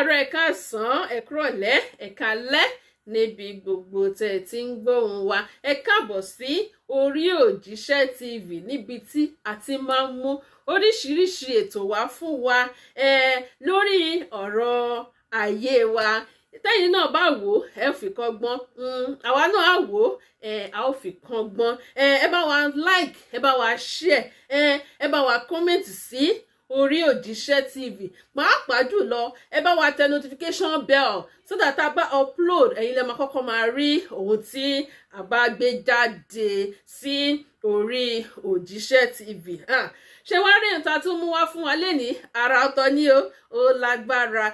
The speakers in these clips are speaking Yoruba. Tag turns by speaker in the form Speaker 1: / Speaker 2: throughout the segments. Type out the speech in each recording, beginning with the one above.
Speaker 1: káàárọ̀ ẹ káàsán ẹ kúrọ̀lẹ́ ẹ káalẹ́ níbi gbogbo tẹ́ ẹ ti ń gbóhùn wa ẹ káàbọ̀ sí orí òjíṣẹ́ TV níbi tí a ti máa ń mú oríṣiríṣi ètò wá fún wa lórí ọ̀rọ̀ ayé wa tẹ́yìn náà bá wò ó ẹ fi kọ́gbọ́n àwa náà á wò ó a ó fi kọ́gbọ́n ẹ bá wa like ẹ bá wa share ẹ bá wa comment sí orí òjíṣẹ́ TV pàápàá jùlọ ẹ bá wa tẹ notification bell so that a bá upload ẹ̀yin lẹ máa kọ́kọ́ máa rí ohun tí a bá gbé jáde sí orí òjíṣẹ́ TV ṣé wá rí nǹkan tó mú wá fún wa lénìí ara ọ̀tọ̀ ni ó lágbára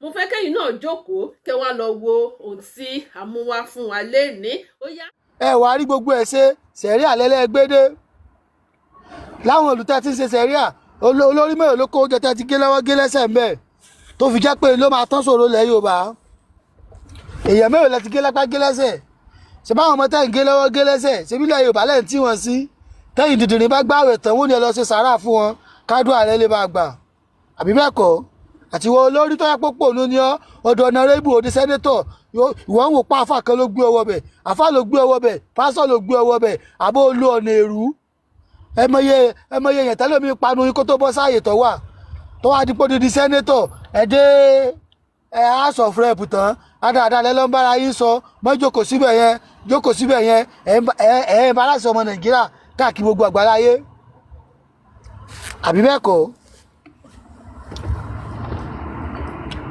Speaker 1: mo fẹ́ kẹ́yìn náà jókòó kẹ́ wá lọ wo ohun tí a mú wá fún wa lénìí ó yá.
Speaker 2: ẹ wàá rí gbogbo ẹ ṣe sẹ̀ríà lẹ́lẹ́gbẹ́dẹ́ láwọn olùtẹ́ tí ń ṣe sẹ̀ríà olórí mẹ́rin ló kó oúnjẹ tẹ́ ti gé lọ́wọ́ gé lẹ́sẹ̀ ń bẹ̀ tó fi jẹ́ pé ló máa tán sòro lẹ̀ Yorùbá èèyàn mẹ́rin lẹ ti gé lápá gé lẹ́sẹ̀ ṣe báwọn ọmọ tẹ́ ń gé lọ́wọ́ gé lẹ́sẹ̀ ṣe bí ilẹ̀ Yorùbá lẹ́yìn tí wọ́n sí tẹ́yìn dìdìrín bá gbààwẹ̀ tán wọ́n ní ẹ lọ ṣe sàárà fún wọn kádùn ààrẹ lè máa gbà àbí bẹ́ẹ̀ kọ́ àtiwọ́ olórí tó yẹ pópó ló ní ọ̀dọ̀ ọ̀nàrẹ́bù òdi sẹ́nétọ̀ ìwọ́n wò pa àfà kan ló gbé ọwọ́ bẹ̀ àfà ló gbé ọwọ́ bẹ̀ pásọ̀ ló gbé ọwọ́ bẹ̀ àbó olú ọ̀nà èrú ẹmọye yẹn tẹ́lẹ̀ mi panu yín kó tó bọ́ sáàyè tó wà tó wá dípò dídí sẹ́nétọ̀ House of Rep tán adáadáa lẹ́lọ́mbára yín sọ mọ́ jókòó síbẹ̀ yẹn ẹ̀ ń bá láti ọmọ Nàìjíríà káàkiri gbogbo àgbáláyé àbí bẹ́ẹ̀ kọ́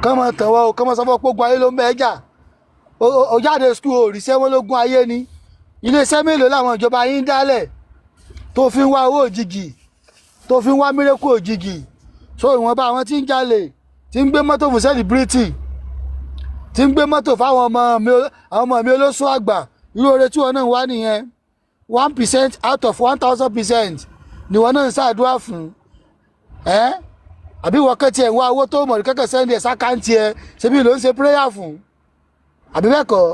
Speaker 2: kọ́mọ tẹ̀wọ́ kọ́mọ sọ́fọ́ pógun ayé ló ń bẹ́ jà ó jáde skul òrìṣẹ́ wọn lógún ayé ni iléeṣẹ́ mélòó làwọn ìjọba yín dálẹ̀ tó fi ń wá owó òjijì tó fi ń wá mírèkù òjijì so ìwọ̀nba àwọn tí ń jalè tí ń gbé mọ́tò fún sẹ́líbírìtì tí ń gbé mọ́tò fáwọn ọmọ mi olóṣùn àgbà irú oore tí wọn náà wá nìyẹn 1% out of 1000% ni wọn náà ń ṣàdúrà fún àbí wọ́n kẹ́ tiẹ̀ ń wá owó tó mọ̀ ní kẹ́kẹ́ sẹ́ndì ẹ̀ sákàǹtì ẹ̀ ṣebí ló ń ṣe prayer fún àbí bẹ́ẹ̀ kọ́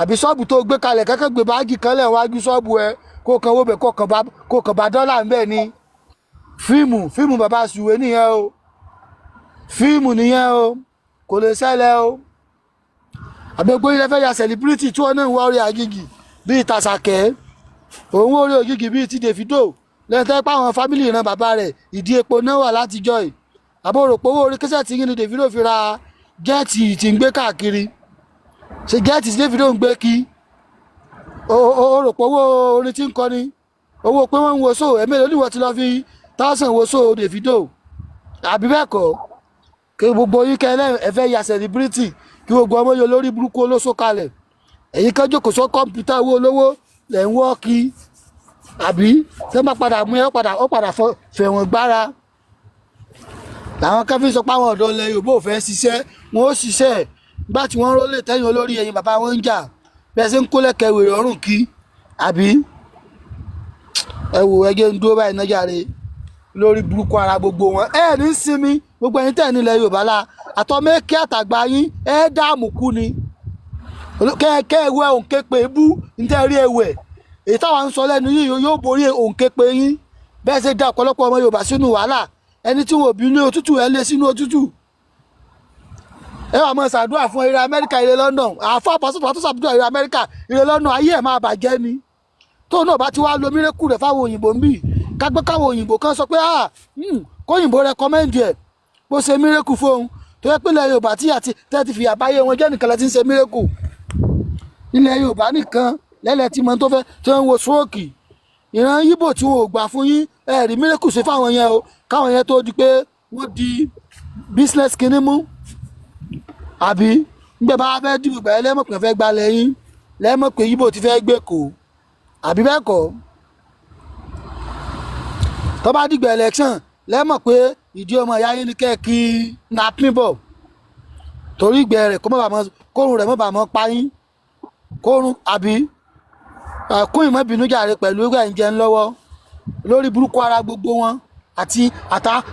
Speaker 2: àbí ṣọ́ọ̀bù tó gbé kalẹ̀ kẹ́kẹ́ gbé báàgì kan lẹ̀ wájú ṣọ́ọ̀bù ẹ̀ kó kan owó bẹ̀ kó kan bá dọ́là ń bẹ̀ ni fíìmù bàbá sùwé nìyẹn o fíìmù nìyẹn o kò lè ṣẹlẹ̀ o àbẹ̀gbọ́ ilẹ̀ fẹ́ ya celebrity tí wọ́n náà ń wá orí àgìgì bíi tàṣàkẹ́ òun orí ògìgì bíi ti Davido lẹ́tẹ́ páwọn fámìlì ìran bàbá rẹ̀ ìdí epo náà wà látijọ́ yìí àbúrò pówó orí kẹsẹ̀ tí yín ni Davido fi ra jẹ́ẹ̀tì tí ń gbé káàkiri ṣe jẹ́ẹ̀tì tí Davido ń gbé kí o rò pé owó orin tí ń kọ ni owó pé wọ́n ń wo sóò ẹ̀mí lóníwọ̀ ti lọ fi 1000 wo sóò Davido àbí bẹ́ẹ̀ kọ́ kí gbogbo yín kẹ́ ẹ̀fẹ́ ya celebrity kí gbogbo ọmọ yóò lórí burúkú olóṣó kalẹ̀ èyí kan jókòó sọ kọ́mpútà owó olówó lẹ̀ ń wọ́ọ̀kì àbí tẹ́ bá padà mú ẹ ó padà fẹ̀wọ̀n gbára làwọn kẹfí sọ pé àwọn ọ̀dọ́ ilẹ̀ Yorùbá ò fẹ́ ṣiṣẹ́ wọn ó ṣiṣẹ́ nígbà tí wọ́n rólé tẹ́yìn olórí ẹ̀yìn bàbá wọn ń jà bẹ́ẹ̀ sí ń kó lẹ́kẹ̀ẹ́ wèrè ọ̀rùn kí àbí ẹ wò ẹgẹ́ ń dúró báyìí nájà rè lórí burúkú ara gbogbo wọn ní sinmi gbogbo ẹ̀yin tẹ̀ nílẹ̀ Yorùbá la àtọ́mẹ́kẹ́ àtàgbà yín dààmú kú ni kẹ́ ẹ̀wẹ̀ òǹkẹ́ pé bú níta rí ẹ̀wẹ̀ èyí táwọn ń sọ lẹ́nu yìí yóò borí òǹkẹ́ pé yín bẹ́ẹ̀ ṣe dá ọ̀pọ̀lọpọ̀ ọmọ Yorùbá sínú wàhálà ẹni tí wọn ò bí ní òtútù ẹ lé sínú òtútù ẹ wà mọ ṣàdúrà fún eré Amẹ́ríkà eré London àfọ àpọ̀sọ̀fọ̀ tó ṣàdúrà eré Amẹ́ríkà eré London ayé ẹ̀ máa bàjẹ́ ni tó náà bá ti wá lo mírèkù rẹ̀ fáwọn òyìnbó ń bì kágbé káwọn òyìnbó kan sọ pé kóyìnbó rẹkọmẹ́ndì ẹ̀ bó ṣe mírèkù fóun tó yẹ pé ilẹ̀ Yorùbá tí àti tẹ́ ti fi àbáyé wọn jẹ́ nìkan lẹ́ ti ń ṣe mírèkù ilẹ̀ Yorùbá nìkan lẹ́lẹ̀ tí mo tó fẹ́ tí wọ́n ń wo stroke ìran Yíbò tí wọn ò gbà fún yín ẹ̀rí mírèkù ṣe fáwọn yẹn o káwọn yẹn tó di pé wọ́n di business kìíní mú àbí nígbà bá fẹ́ dìbò gbà lẹ́mọ̀ pé fẹ́ gba lẹ́yìn lẹ́mọ̀ pé Yíbò ti fẹ́ gbé kó àbí bẹ́ẹ̀ kọ́ tó bá dìgbà election lẹ́mọ̀ pé ìdí ọmọ ìyá yín ni kẹ́ẹ̀kì napin bọ̀ torí ìgbẹ́ rẹ̀ kórun rẹ̀ mọ́ bà mọ́ pa yín kórun àbí kún ìmọ̀bìnú jàre pẹ̀lú ìgbà ìjẹun lọ́wọ́ lórí burúkú ara gbogbo wọn àti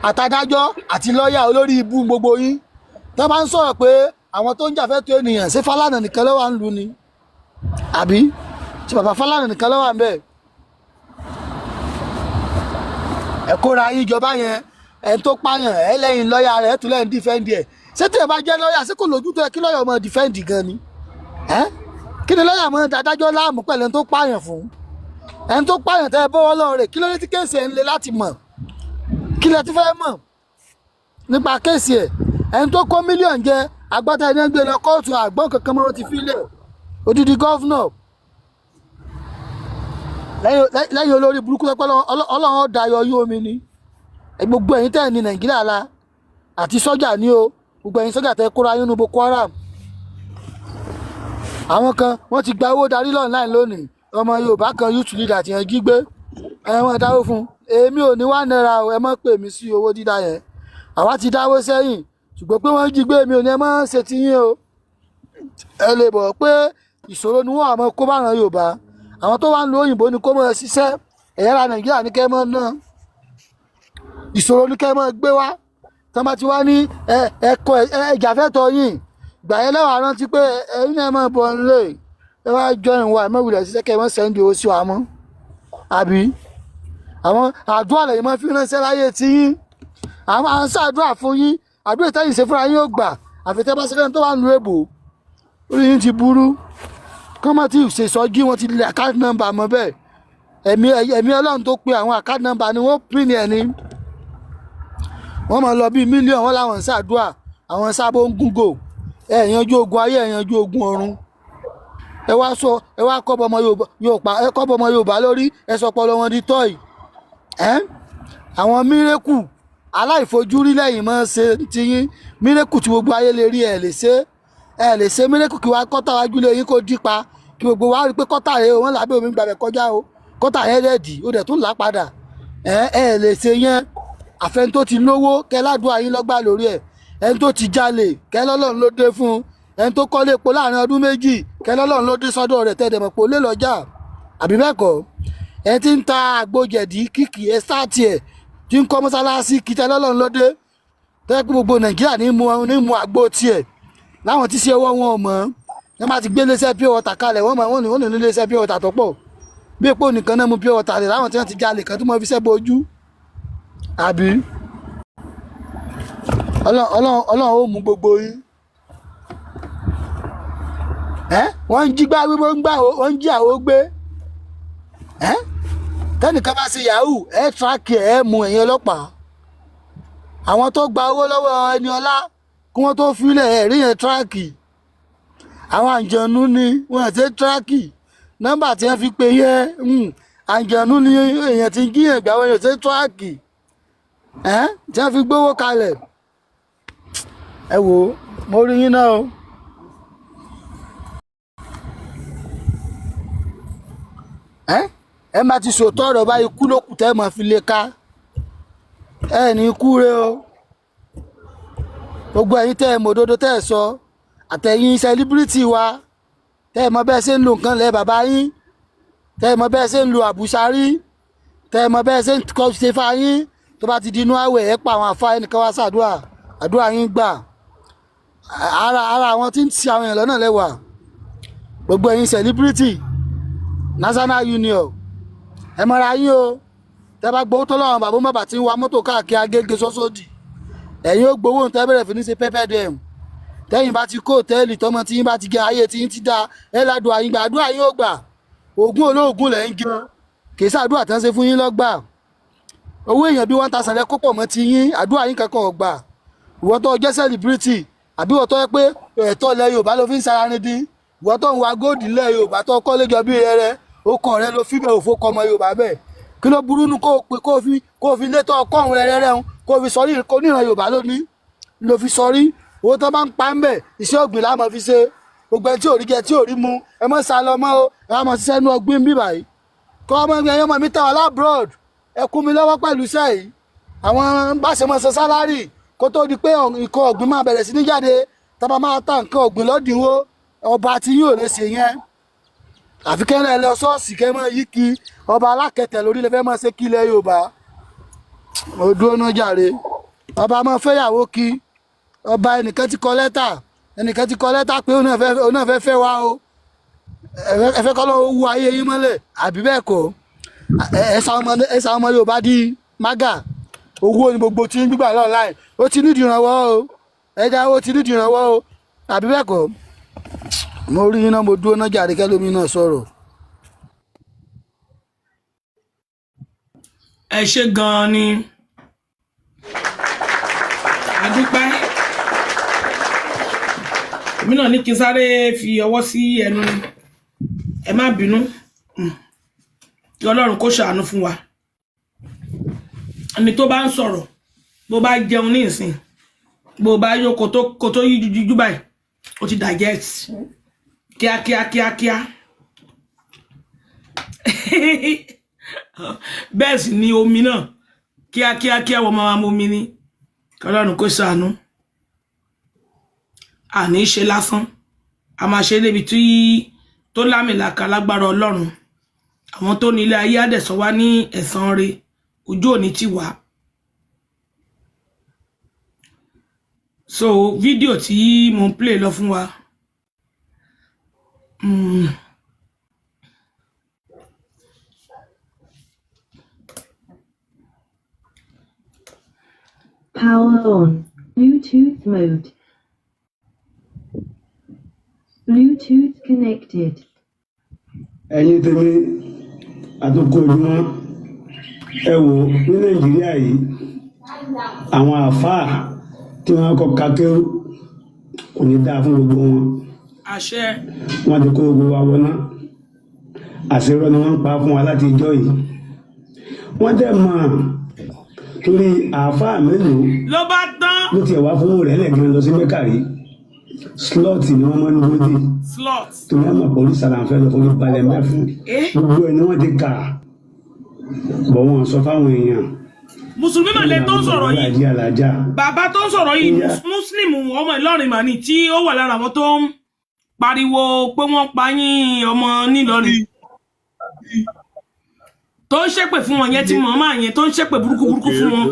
Speaker 2: àtàdájọ́ àti lọ́ọ̀yà olórí ibú gbogbo yín tó bá ń sọ̀rọ̀ pé àwọn tó ń jàfẹ́ tó ènìyàn ṣé Fálànà nìkan ló wà ń lu ni àbí tí bàbá Fálànà nìkan ló wà ń bẹ̀ ẹ kóra yín ìjọba yẹn ẹni tó pààyàn ẹ lẹ́yìn lọ́ọ̀yà rẹ̀ ẹ tún lẹ́yìn dífẹ́ǹdì ẹ̀ ṣé tí ẹ bá jẹ́ lọ́ọ̀yà ṣé kò lójú tó yẹ kí lọ́ọ̀yà ọmọ dìfẹ́ǹdì gan ni kí ni lọ́ọ̀yà mọ́ adájọ́ láàmú pẹ̀lú ẹni tó pààyàn fún ẹni tó pààyàn tẹ́ ẹ bọ́wọ́ lọ́wọ́ rẹ̀ kí ló dé tí kéèsì ẹ̀ ń le láti mọ̀ kí lẹ ti fẹ́ mọ̀ nípa kéèsì ẹ̀ ẹni tó kó mílíọ̀nù jẹ agbátá ẹni gbé lọ kóòtù àgbọ̀n kankan mọ́ ti fílẹ̀ odidi gọ́fúnà lẹ́yìn olórí burúkú pẹ́ ọlọ́run ọ̀dà ayọ̀ yóò mi ni gbogbo ẹ̀yin tẹ́ ẹ̀ ní nàìjíríà la àti sọ́jà ní o gbogbo ẹ̀yin sọ́jà tẹ́ kóra yín nu Boko Haram àwọn kan wọ́n ti gba owó darí online lónìí ọmọ Yorùbá kan youth leader ti yẹn jí gbé wọ́n dáwó fún èmi ò ní £1 o ẹ má pè mí sí owó dídá yẹn àwa ti dáwó sẹ́yìn ṣùgbọ́n pé wọ́n jí gbé mi ò ní ẹ má ṣe ti yín o ẹ lè bọ̀ pé ìṣòro ni wọ́n àmọ́ kó bá ran Yorùbá àwọn tó wá ń lo òyìnbó ni kó mọ̀ ṣiṣẹ́ ẹ̀yà ara Nàìjíríà ní kẹ́ mọ́ náà ìṣòro ní kẹ́ mọ́ gbé wá tí wọ́n bá ti wá ní ẹ̀kọ́ ìjàfẹ́tọ̀ yìí gbà yẹn lẹ́wọ̀n rántí pé ẹ̀yin náà máa bọ̀ nílé ẹ wá jọ ìwà ẹ̀ mọ̀wìlẹ̀ ṣiṣẹ́ kẹ́ mọ́ sẹ́ńdì owó sí wa mọ́ àbí àwọn àdúrà lẹ́yìn máa fi ránṣẹ́ láyé tí yín àwọn à ń ṣàdúrà fún yín àdúrà ìtẹ́yìn ṣe fúnra yín ó gbà àfitẹ́ bá ṣẹ́fẹ́ tó wà ń lu èbò orí yín ti burú kọ́mọ́ tí ìṣèṣọ́jí wọn ti lè account number mọ́ bẹ́ẹ̀ ẹ̀mí Ọlọ́run tó pe àwọn account number ni wọ́n pín ní ẹni wọ́n máa lọ bíi mílíọ̀nù wọn láwọn ń ṣàdúrà àwọn sábò ń gúngò ẹ yanjú ogun ayé ẹ yanjú ogun ọ̀run ẹ wá kọ́bọ̀ ọmọ Yorùbá lórí ẹ sọ pé wọn di tọ́ì àwọn mírèkù aláìfojúrí lẹ́yìn máa ń ṣe tiyín mírèkù tí gbogbo ayé lè rí ẹ lè ṣe mírèkù kí wá kọ́tà wájú lé yín kó dípa kí gbogbo wa rí pé kọ́tà rẹ wọn làbẹ́ omi gbàgbẹ́ kọjá o kọ́tà yẹn rẹ̀dì ó dẹ̀ tún là padà ẹ lè ṣe yẹn àfẹn tó ti lówó kẹ ládùúgbò yín lọ́gbà lórí ẹ̀ ẹni tó ti jalè kẹ lọ́lọ́run ló dé fún ẹni tó kọ́lé epo láàrin ọdún méjì kẹ lọ́lọ́run ló dé sọ́dọ̀ rẹ̀ tẹ́ dẹ̀mọ̀ pé ó lé lọ́jà àbí bẹ́ẹ̀ kọ́ ẹni tí ń ta àgbo jẹ̀dí kìkì ẹ sáàtì ẹ̀ tí ń kọ́ mọ́sálásí kí tẹ́ lọ́lọ́run ló dé tẹ́ pé gbogbo Nàìjíríà ní mu àgbo tiẹ̀ láwọn tí ṣe ọwọ́ wọn ò mọ̀ ẹ má ti gbé iléeṣẹ́ pure water kalẹ̀ wọ́n ní iléeṣẹ́ pure water tó pọ̀ bí epo nìkan náà mu pure water rẹ̀ láwọn tí wọ́n ti jalè kan tó mọ́ fi ṣẹ́ bojú àbí Ọlọ́run ó mú gbogbo yín wọ́n ń jí gbá wíwọ́ ń gbà wọ́n ń jí àwọ̀ gbé tẹ́nìkan bá ṣe yahoo tíráàkì mú ẹ̀yin ọlọ́pàá àwọn tó gba owó lọ́wọ́ Ẹniọlá kí wọ́n tó filẹ̀ rí yẹn tíráàkì àwọn àǹjọ̀nú ni wọ́n ṣe tíráàkì nọ́mbà tí wọ́n fi pe yẹ àǹjọ̀nú ni èèyàn ti ń gíyàn gbà wọ́n yẹn ṣe tíráàkì tí wọ́n fi gbówó kalẹ̀ ẹ wò ó mo rí yín náà o ẹ má ti sòótọ́ ọ̀rọ̀ báyìí kú ló kù tẹ́ ẹ mọ̀ fi lè ka ẹ ní kú rẹ o gbogbo ẹ̀yin tẹ́ ẹ mọ̀ òdodo tẹ́ ẹ sọ àtẹ̀yìn sẹlíbírìtì wa tẹ́ ẹ mọ̀ bẹ́ẹ̀ ṣe ń lo nǹkan lẹ́ bàbá yín tẹ́ ẹ mọ̀ bẹ́ẹ̀ ṣe ń lo àbùsárí tẹ́ ẹ mọ̀ bẹ́ẹ̀ ṣe ń kọ́ ṣe fà yín tó bá ti di inú àwẹ̀ ẹ pa àwọn àfa ẹnìkan wá ṣàdúrà àdúrà yín gbà ara àwọn tí ń ti àwọn èèyàn lọ́nà lẹ́wà gbogbo ẹ̀yin celebrity national union ẹ mọ̀ra yín o tẹ́ bá gbowó tó lọ́wọ́ bàbá mọ́bà tí ń wa mọ́tò káàkiri Agége sọ́sọ́dì ẹ̀yin ó gbowó tẹ́ bẹ̀rẹ̀ fi ní ṣe pẹ́pẹ́ dẹ̀m tẹ́yìn bá ti kó òtẹ́ẹ̀lì tọ́mọ tí yín bá ti gẹ ayé tí yín ti dá ẹ ládùúgbò àyín gbà àdúrà yín ó gbà ògùn olóògùn lẹ̀ ń gan kì í sàdúrà tán ṣe fún yín lọ́gbà owó èèyàn bí 1000 lẹ kó pọ̀ mọ́ ti yín àdúrà yín kankan ọ̀gbà ìwọ tó jẹ́ celebrity àbí ìwọ tó yẹ pé ẹ̀tọ́ ilẹ̀ Yorùbá ló fi ń sara ní dín ìwọ tó ń wa góòdì ilẹ̀ Yorùbá tó kọ́ lẹ́jọ́ bí rẹ ó kàn rẹ ló fi bẹ̀ òfó kọ́ ọmọ Yorùbá bẹ́ẹ̀ kí ló burú nu kó fi létọ́ ọkọ̀ ọ̀hún rẹ̀ kó fi sọrí kó níran Yorùbá lónìí ló fi sọrí owó tó bá ń pa ń bẹ̀ iṣẹ́ ògbìn láàmú fi ṣe gbogbo ẹni tí ò rí jẹ tí ò rí mu ẹ mọ́ sá lọ mọ́ o ẹ wá mọ́ ṣiṣẹ́ inú ọgbìn bíbà yìí kọ́ ọmọ ẹgbẹ́ ẹyọ́mọ mi tàwọn lábroad ẹ kún mi lọ́wọ́ pẹ̀lú iṣẹ́ yìí àwọn bá ṣe mọ́ ṣe sálárì kó tó di pé nǹkan ọ̀gbìn máa bẹ̀rẹ̀ sí ní jáde tábà máa ta nǹkan ọ̀gbìn lọ́dínwó ọba tí yóò lè ṣe yẹn àfi kẹ́rẹ́ ẹ lọ ṣọ́ọ̀ṣì kẹ́ mọ́ yí kí ọba alákẹ̀tẹ̀ lórí lè fẹ́ máa ṣe kí ilẹ̀ Yorùbá mo dúró náà jàre ọba máa fẹ́yàwó kí ọba ẹnìkan ti kọ lẹ́tà pé òun náà fẹ́ wá o ẹ fẹ́ kọ́ lọ́wọ́ wú ayé yín mọ́lẹ̀ àbí bẹ́ẹ̀ kọ́ ẹ sá ọmọ Yorùbá di mágà owó ni gbogbo tí ń gbígbà lọ́ọ̀ láì ó ti nídìí ìrànwọ́ o ẹja ó ti nídìí ìrànwọ́ o àbí bẹ́ẹ̀ kọ́ mo rí iná mo dúró náà jàre kẹ́lómi náà sọ̀rọ̀.
Speaker 3: ẹ ṣe gan-an ni adúpẹ́ èmi náà ní kí n sáré fi ọwọ́ sí ẹnu ni ẹ má bínú kí Ọlọ́run kó ṣàánú fún wa ẹni tó bá ń sọ̀rọ̀ bó bá jẹun ní ìsìn bó bá yó kó tó yí jújú báyìí ó ti digest kíákíá bẹ́ẹ̀ sì ni omi náà kíákíá wọ́n máa mú omi ní Ọlọ́run kó ṣàánú àní ṣe lásán a máa ṣe débi tí tó lámìlàkà lágbára Ọlọ́run àwọn tó ní ilé ayé àdẹ̀sọ wá ní ẹ̀san rẹ̀ ojú òní ti wà. So fídíò tí mo ń play lọ fún wa
Speaker 4: Power on. Bluetooth mode. Bluetooth connected.
Speaker 5: ẹ̀yin tèmi àtúnkò ojúmọ́ ẹ wò ní Nàìjíríà yìí àwọn àfáà tí wọ́n kọ́ kakéwú kò ní dáa fún gbogbo wọn
Speaker 3: àṣẹ
Speaker 5: wọ́n ti kó gbogbo wa wọná àṣírọ́ ni wọ́n ń pa fún wa láti ìjọ yìí wọ́n dẹ̀ mọ̀ torí àfáà mélòó
Speaker 3: ló bá tán
Speaker 5: ló tiẹ̀ wá fún rẹ̀ lẹ́gbẹ̀ẹ́ lọ sí mẹ́kàrí slot ni wọ́n mọ́ ní lóde
Speaker 3: slot
Speaker 5: torí àmọ̀ pọ̀lú sàlàǹfẹ́ lọ fún balẹ̀ mẹ́fún gbogbo ẹ̀ ni wọ́n ti kà bọ̀ wọ́n sọ fáwọn èèyàn
Speaker 3: mùsùlùmí mà lẹ tó ń sọ̀rọ̀ yìí
Speaker 5: alájí alájà
Speaker 3: bàbá tó ń sọ̀rọ̀ yìí muslim ọmọ Ìlọrin mà ní tí ó wà lára àwọn tó ń pariwo pé wọ́n pa yín ọmọ nílọrin tó ń ṣépè fún wọn yẹn tí mọ̀ máa yẹn tó ń ṣépè burúkú fún wọn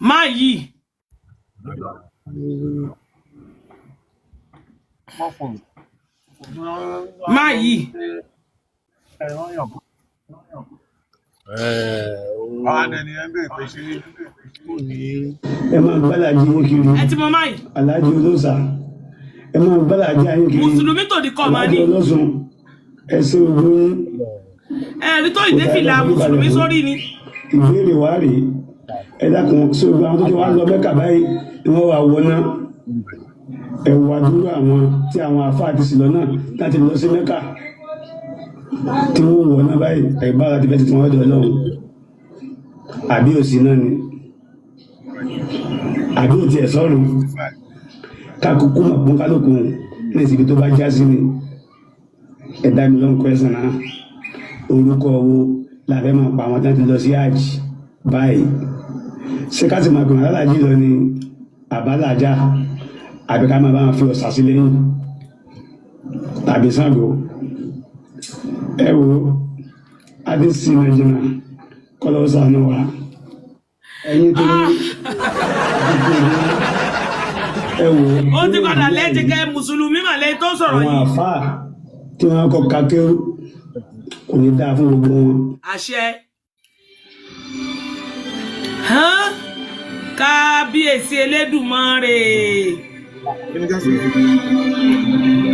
Speaker 3: máa yìí máa yìí
Speaker 5: ẹ máa gbálàjì yín kiri
Speaker 3: ẹ ti mọ̀ máa yìí
Speaker 5: alájí olóòsà ẹ máa gbálàjì yín kiri
Speaker 3: mùsùlùmí tó di kọ́ máa ní
Speaker 5: alájí ọlọ́sùn ẹsẹ̀ ògbóyún
Speaker 3: ẹ̀rí tó ìdẹ́fìlà mùsùlùmí sórí ni
Speaker 5: ìbéèrè wá rèé ẹ dákun sóògbé àwọn tó ti wá lọ Mẹ́kà báyìí ni wọ́n wà wọná ẹ wà dúró àwọn tí àwọn àfáà ti sì lọ náà láti lọ sí Mẹ́kà tí wọ́n wọná báyìí ẹ bá láti fẹ́ tuntun ọ̀dọ̀ Ọlọ́run àbí òsì náà ni àbí òtí ẹ̀ sọ́run kákòókò mọ̀ fún kálukú ní ìsìnkú tó bá já sí ni ẹ dá mi lọ́nkọ́ ẹ̀sán náà orúkọ owó làbẹ́ máa pa àwọn tí wọ́n ti lọ sí hajj báyìí ṣé ká sì máa gbọ̀n aláàjì lọ ní àbálàjá àbí ká máa bá wọn fi ọ̀sà sí lẹ́yìn tàbí Ṣàngó ẹ wo adé sí Nàìjíríà kọ́lọ́ sànú wa ẹ̀yin tó ní ẹ wo
Speaker 3: ó ti padà lẹ́jẹ̀kẹ́ mùsùlùmí mà lẹ́yìn tó ń sọ̀rọ̀
Speaker 5: àwọn
Speaker 3: yìí
Speaker 5: àfáà tí wọ́n kọ́ kakéwú kò ní dáa fún gbogbo wọn.
Speaker 3: àṣẹ kábíyèsí Elédùmarè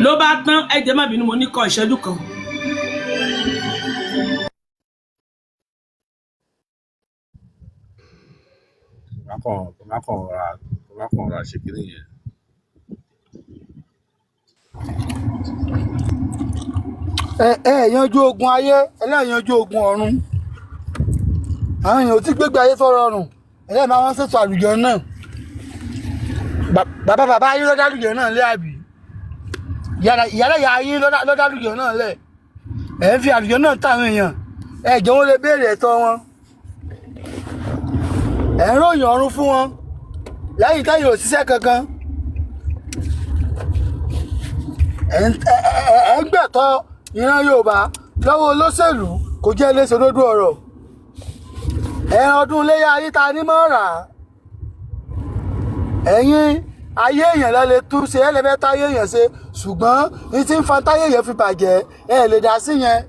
Speaker 3: ló bá tán ẹ jẹ́ má bínú mo ní kọ ìṣẹ́jú kan.
Speaker 6: kàn ra ṣe kiri yẹn.
Speaker 2: yanjú ogun ayé ẹlẹ́yanjú ogun ọ̀run àwọn èèyàn ò tí gbégbé ayé tó rọrùn ẹlẹ́yìn máa wọ́n ṣètò àlùjọ náà bàbá ayé lọ́dá àlùjọ náà lé àbí ìyálẹ̀yà ayé lọ́dá àlùjọ náà lẹ̀ ẹ̀ ń fi àlùjọ náà táwọn èèyàn ẹ̀ jẹ́ wọ́n lè béèrè ẹ̀tọ́ wọn ẹ̀ ń ròyìn ọ̀run fún wọn lẹ́yìn táyì ò ṣiṣẹ́ kankan ẹ̀ ń gbẹ̀tọ́ ìran Yorùbá lọ́wọ́ olóṣèlú kò jẹ́ léṣe lódú ọ̀rọ̀ ẹran ọdún iléyà ayé ta ní mọ́ rà ẹ̀yin ayé èèyàn lẹ́lẹ́ tú ṣe ẹlẹ́fẹ́ táyé èèyàn ṣe ṣùgbọ́n ní tí ń fa táyé èèyàn fi bàjẹ́ ẹ lè dá sí yẹn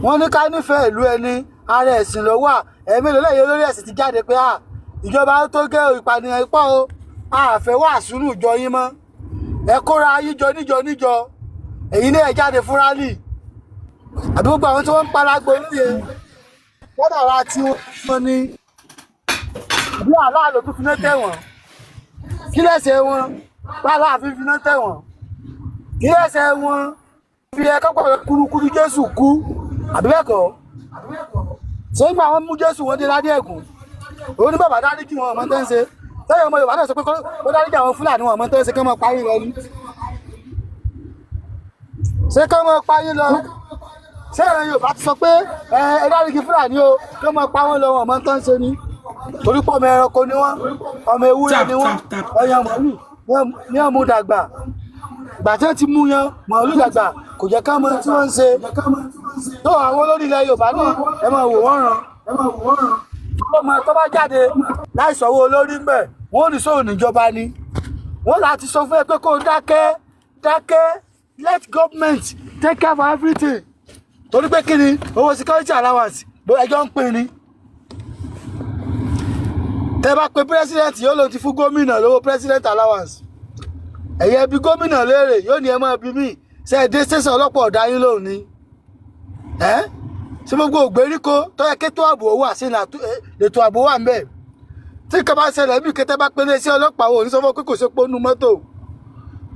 Speaker 2: wọ́n ní ká nífẹ̀ẹ́ ìlú ẹni ara ẹ̀sìn ló wà ẹ̀mí ló lẹ́yìn olórí ẹ̀sìn ti jáde pé ìjọba tó gẹ́ ìpànìyàn ipá o àfẹ́ wà sínú ìjọ yín mọ́ ẹ kóra yín jọ níjọ èyí ní ẹ jáde fún rálì àbí gbogbo àwọn tí wọ́n ń palágbó níye wọ́n dàra tí wọ́n ní àbí aláàlò tó finá tẹ̀wọ̀n kí lẹ́sẹ̀ wọn bá láàfin finá tẹ̀wọ̀n kí lẹ́sẹ̀ wọn fi ẹ̀kọ́ kúrúkúrú Jésù kú àbí bẹ́ẹ̀ kọ́ ṣé ń gbà wọ́n mú Jésù wọn dé ládé ẹ̀gùn òun ní bàbá dáríjì wọn ọmọ tó ń ṣe tẹ́yọ̀ ọmọ Yorùbá náà sọ pé kó dáríjì àwọn Fúlàní wọn ọmọ tó ń ṣe kí wọ́n parí lọ ní ṣé kí wọ́n parí lọ ṣé ẹ̀rọ Yorùbá ti sọ pé ẹ dáríjì Fúlàní o kí wọ́n pa wọ́n lọ wọn ọmọ tó ń ṣe ní torí pọ̀ ọmọ ẹranko ni wọ́n ọmọ ewúrẹ́ ni wọ́n ọyàn màálù ní ọmú dàgbà ìgbà tí wọ́n ti mú yan màálù dàgbà kò jẹ́ ká mọ tí wọ́n ń ṣe tó àwọn olórí ilẹ̀ Yorùbá náà ẹ máa wò wọ́n ràn ọmọ tó bá jáde láì sọ̀wọ́ olórí ń bẹ̀ wọ́n ò ní sóhùn níjọba ni wọ́n láti sọ fún ẹ pé kó dákẹ́ let government take care of everything torí pé kí ni owó security allowance bó ẹjọ́ ń pín ni tẹ́ bá pe president yóò lòun ti fún gómìnà lówó president allowance ẹ̀yẹ bí gómìnà léèrè yóò ní ẹ máa bí mí ṣe é dé station ọlọ́pàá ọ̀dá yín lóhùn ni ṣé gbogbo ògbèríko tó yẹ kétò ààbò wà sí ètò ààbò wà ń bẹ̀ tí nǹkan bá ṣẹlẹ̀ bí kẹtẹ́ bá pélé sí ọlọ́pàá ò ní sọ fún pé kò ṣe pọ́nú mọ́tò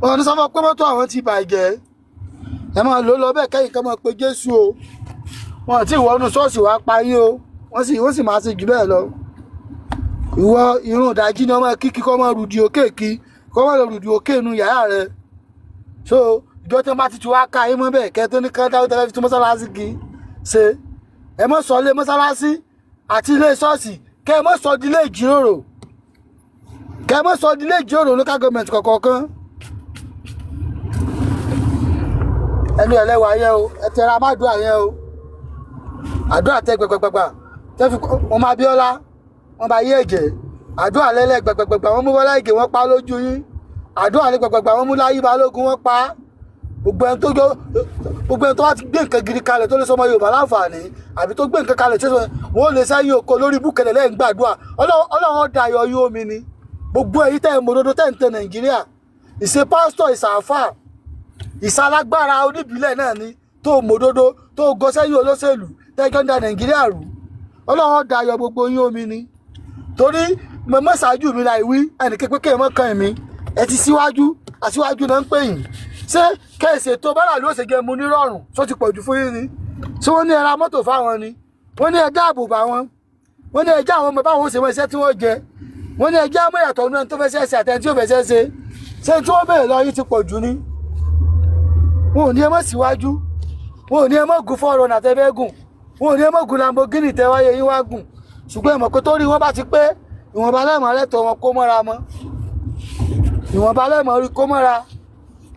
Speaker 2: wọn ní sọ fún pé mọ́tò àwọn ti bàjẹ́ ẹ máa lò lọ bẹ́ẹ̀ kẹ́yìn kan máa pe Jésù o wọn ti wọnú ṣọ́ọ̀ṣì wá parí o wọ́n sì máa ṣe jù bẹ́ẹ̀ lọ ìwọ irun ìdájí ni wọ́n máa kíkí kọ́ máa rùdì òkè kí kọ́ máa lọ rùdì òkè inú yàrá rẹ̀ so ìjọ tí wọ́n bá ti tu wá ká yín mọ́ bẹ́ẹ̀ kẹ́ tó ní kán dáwọ́ tẹ́lẹ̀ fi tún mọ́sálásí kí ṣe ẹ mọ́ sọ ilé mọ́sálásí àti ilé ṣọ́ọ̀ṣì kẹ́ ẹ mọ́ sọ di ilé ìjíròrò kẹ́ ẹ mọ́ sọ di ilé ìjíròrò local government kọ̀ọ̀kan ẹnu ẹlẹ́wà yẹn o ẹ tẹra má dùn àyẹn o àdúrà tẹ gbẹgbẹgbà tẹ fi wọn máa Abíọ́lá wọn bá yé ẹ̀jẹ̀ àdúrà lẹ́lẹ́ gbẹgbẹgbà wọn mú Bọ́lá Ìgè wọn pa lójú yín àdúrà lẹ́ gbẹgbẹgbà wọn mú Láyé Balógun wọn pa gbogbo ẹni tó wá ti gbé nǹkan gidi kalẹ̀ tó lè sọmọ Yorùbá láǹfààní àbí tó gbé nǹkan kalẹ̀ tó sọ wọn ò lè sẹ́yìn oko lórí búkẹ̀lẹ̀ lẹ́yìn gbàdúrà Ọlọ́run da ayọ̀ yín omi ni gbogbo èyí tẹ́ ẹ̀ mòdodo tẹ́ ń tẹ Nàìjíríà ìṣe pásítọ̀ ìṣàfà ìṣalágbára oníbílẹ̀ náà ni tó mòdodo tó gọ sẹ́yìn olóṣèlú tẹ́jọ́ ń da Nàìjíríà rú Ọlọ́run da ayọ̀ gbogbo yín omi ni torí mọ̀mọ́ ṣáájú mi láì wí ẹnìkan pé kéèmọ́ kan mi ẹ ti síwájú aṣíwájú náà ń pè yín ṣé kẹ́ẹ̀sì ètò bára ló ṣe gẹmu nírọ̀rùn tó ti pọ̀jù fún yín ni ṣé wọ́n ní ẹ ra mọ́tò fáwọn ni wọ́n ní ẹ dáàbò bá wọn wọ́n ní ẹ já àwọn ọmọ báwọn ṣe mọ iṣẹ́ tí wọ́n jẹ wọ́n ní ẹ já mọ́ ìyàtọ̀ ọ̀nà tó fẹ́ ṣe àtẹni tí ó fẹ́ ṣe ṣé tí wọ́n bẹ̀rẹ̀ lọ yín ti pọ̀jù ni wọn ò ní ẹ mọ́ síwájú wọn ò ní ẹ mọ́ gùn fọ́ọ̀rọ̀ nàtẹ́fẹ́ gùn wọn ò ní ẹ mọ́ gùn Lamborghini tẹ́wáyé yín wá gùn ṣùgbọ́n ìmọ̀ pé tó rí wọn bá ti pé ìwọ̀nba lẹ́mọ̀ rẹ́tọ̀ wọn kó mọ́ra mọ́ ìwọ̀nba lẹ́mọ̀ rí kó mọ́ra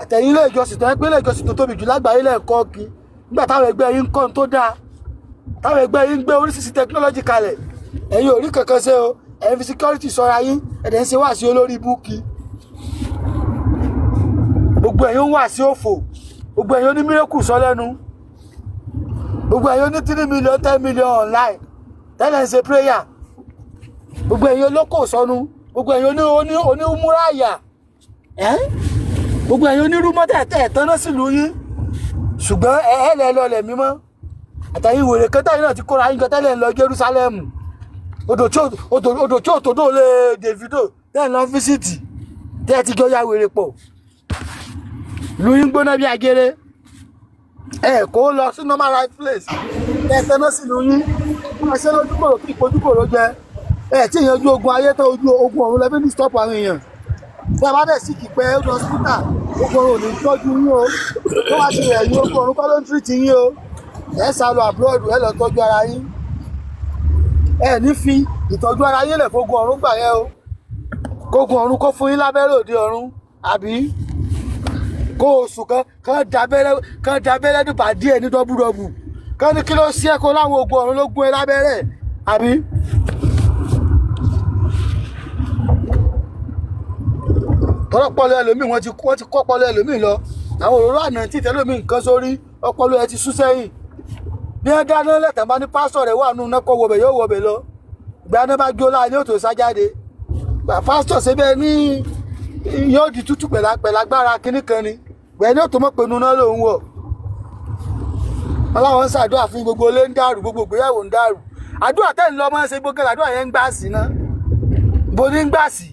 Speaker 2: àtẹ̀yìn ilé ìjọsìn tó ń pé ilé ìjọsìn tó tóbi jù lágbàáyé lẹ́ẹ̀kọ́ kí nígbà táwọn ẹgbẹ́ yín ń kọ́ tó dáa táwọn ẹgbẹ́ yín ń gbé oríṣiríṣi tẹkinọ́lọ́jì kalẹ̀ ẹ̀yin ò rí kankan ṣe o ẹ̀yin fi security sọ́ra yín ẹ̀dẹ̀ ń ṣe wá sí olórí búùkì gbogbo ẹ̀yin ń wà sí òfò gbogbo ẹ̀yin ó ní mírèkù sọ lẹ́nu gbogbo ẹ̀yin ó ní 3 million 10 million online tẹ́lẹ̀ ń ṣe prayer gbogbo ẹ̀yin olóko sọnù gbogbo ẹ̀yin onímúra àyà gbogbo ẹ̀yin onírúmọ́tẹ̀ ẹ̀tọ́nà sílùú yín ṣùgbọ́n ẹ̀ẹ́lẹ̀ lọlẹ̀ mímọ́ àtàyìn wèrè kẹta yìí náà ti kóra yín tẹ́lẹ̀ ń lọ Jerúsálẹ́mù odò tí ò tó dò lé Davido tẹ́lẹ̀ lọ fíṣítì tẹ́lẹ̀ ti jọ ya wèrè pọ̀ lu yín gbóná bí agere kó lọ sí normal right place ẹ̀tọ́nà sílùú yín wọ́n ṣe lójúkòrò kí ìpojúkòrò jẹ tí ìyanjú ogun ayé tó ojú ogun ọ̀run lẹ́bí ní stop àwọn èèyàn tí a bá dẹ̀ sí kìpẹ́ ẹ̀rọ hospital ogun ọ̀run ò ní tọ́jú yín o tó wá sí ẹ̀yìn ogun ọ̀run kọ́ ló ń tírìtì yín o sá lọ abroad lọ tọ́jú ara yín ní fi ìtọ́jú ara yín lẹ̀ fógun ọ̀run gbà yẹn o kógun ọ̀run kó fún yín lábẹ́rẹ́ òde ọ̀run àbí kó oṣù kan dábẹ́rẹ́ nípa díẹ̀ ní dọ́bùdọ́bù kan ní kí ló ṣe é kó láwọn ogun ọ̀run ló gún ẹ lábẹ́rẹ́ àbí. ọpọlọ ẹlòmíì wọ́n ti kọ́ ọpọlọ ẹlòmíì lọ àwọn òróró àná tí tẹlómi nǹkan sórí ọpọlọ ẹ ti sú sẹ́yìn bí wọ́n dáná lẹ́tàn bá ní pásítọ̀ rẹ̀ wà nù náà kọ́ wọbẹ̀ yóò wọbẹ̀ lọ ìgbà náà bá gbé ó láàrin òtò sájáde pásítọ̀ síbẹ̀ ní yóò di tútù pẹ̀lágbára kínní kan ni gbẹ̀ ní òtò mọ̀ pé nuná lòun wọ̀ ọlọ́run ń ṣàdúrà fún gbogbo ilé ń dàrú gbogbo ìgbéyàwó ń dàrú àdúrà tẹ́ ń lọ mọ́ ṣe gbogbo àdúrà yẹn ń gbà sí ná bó ní ń gbà sí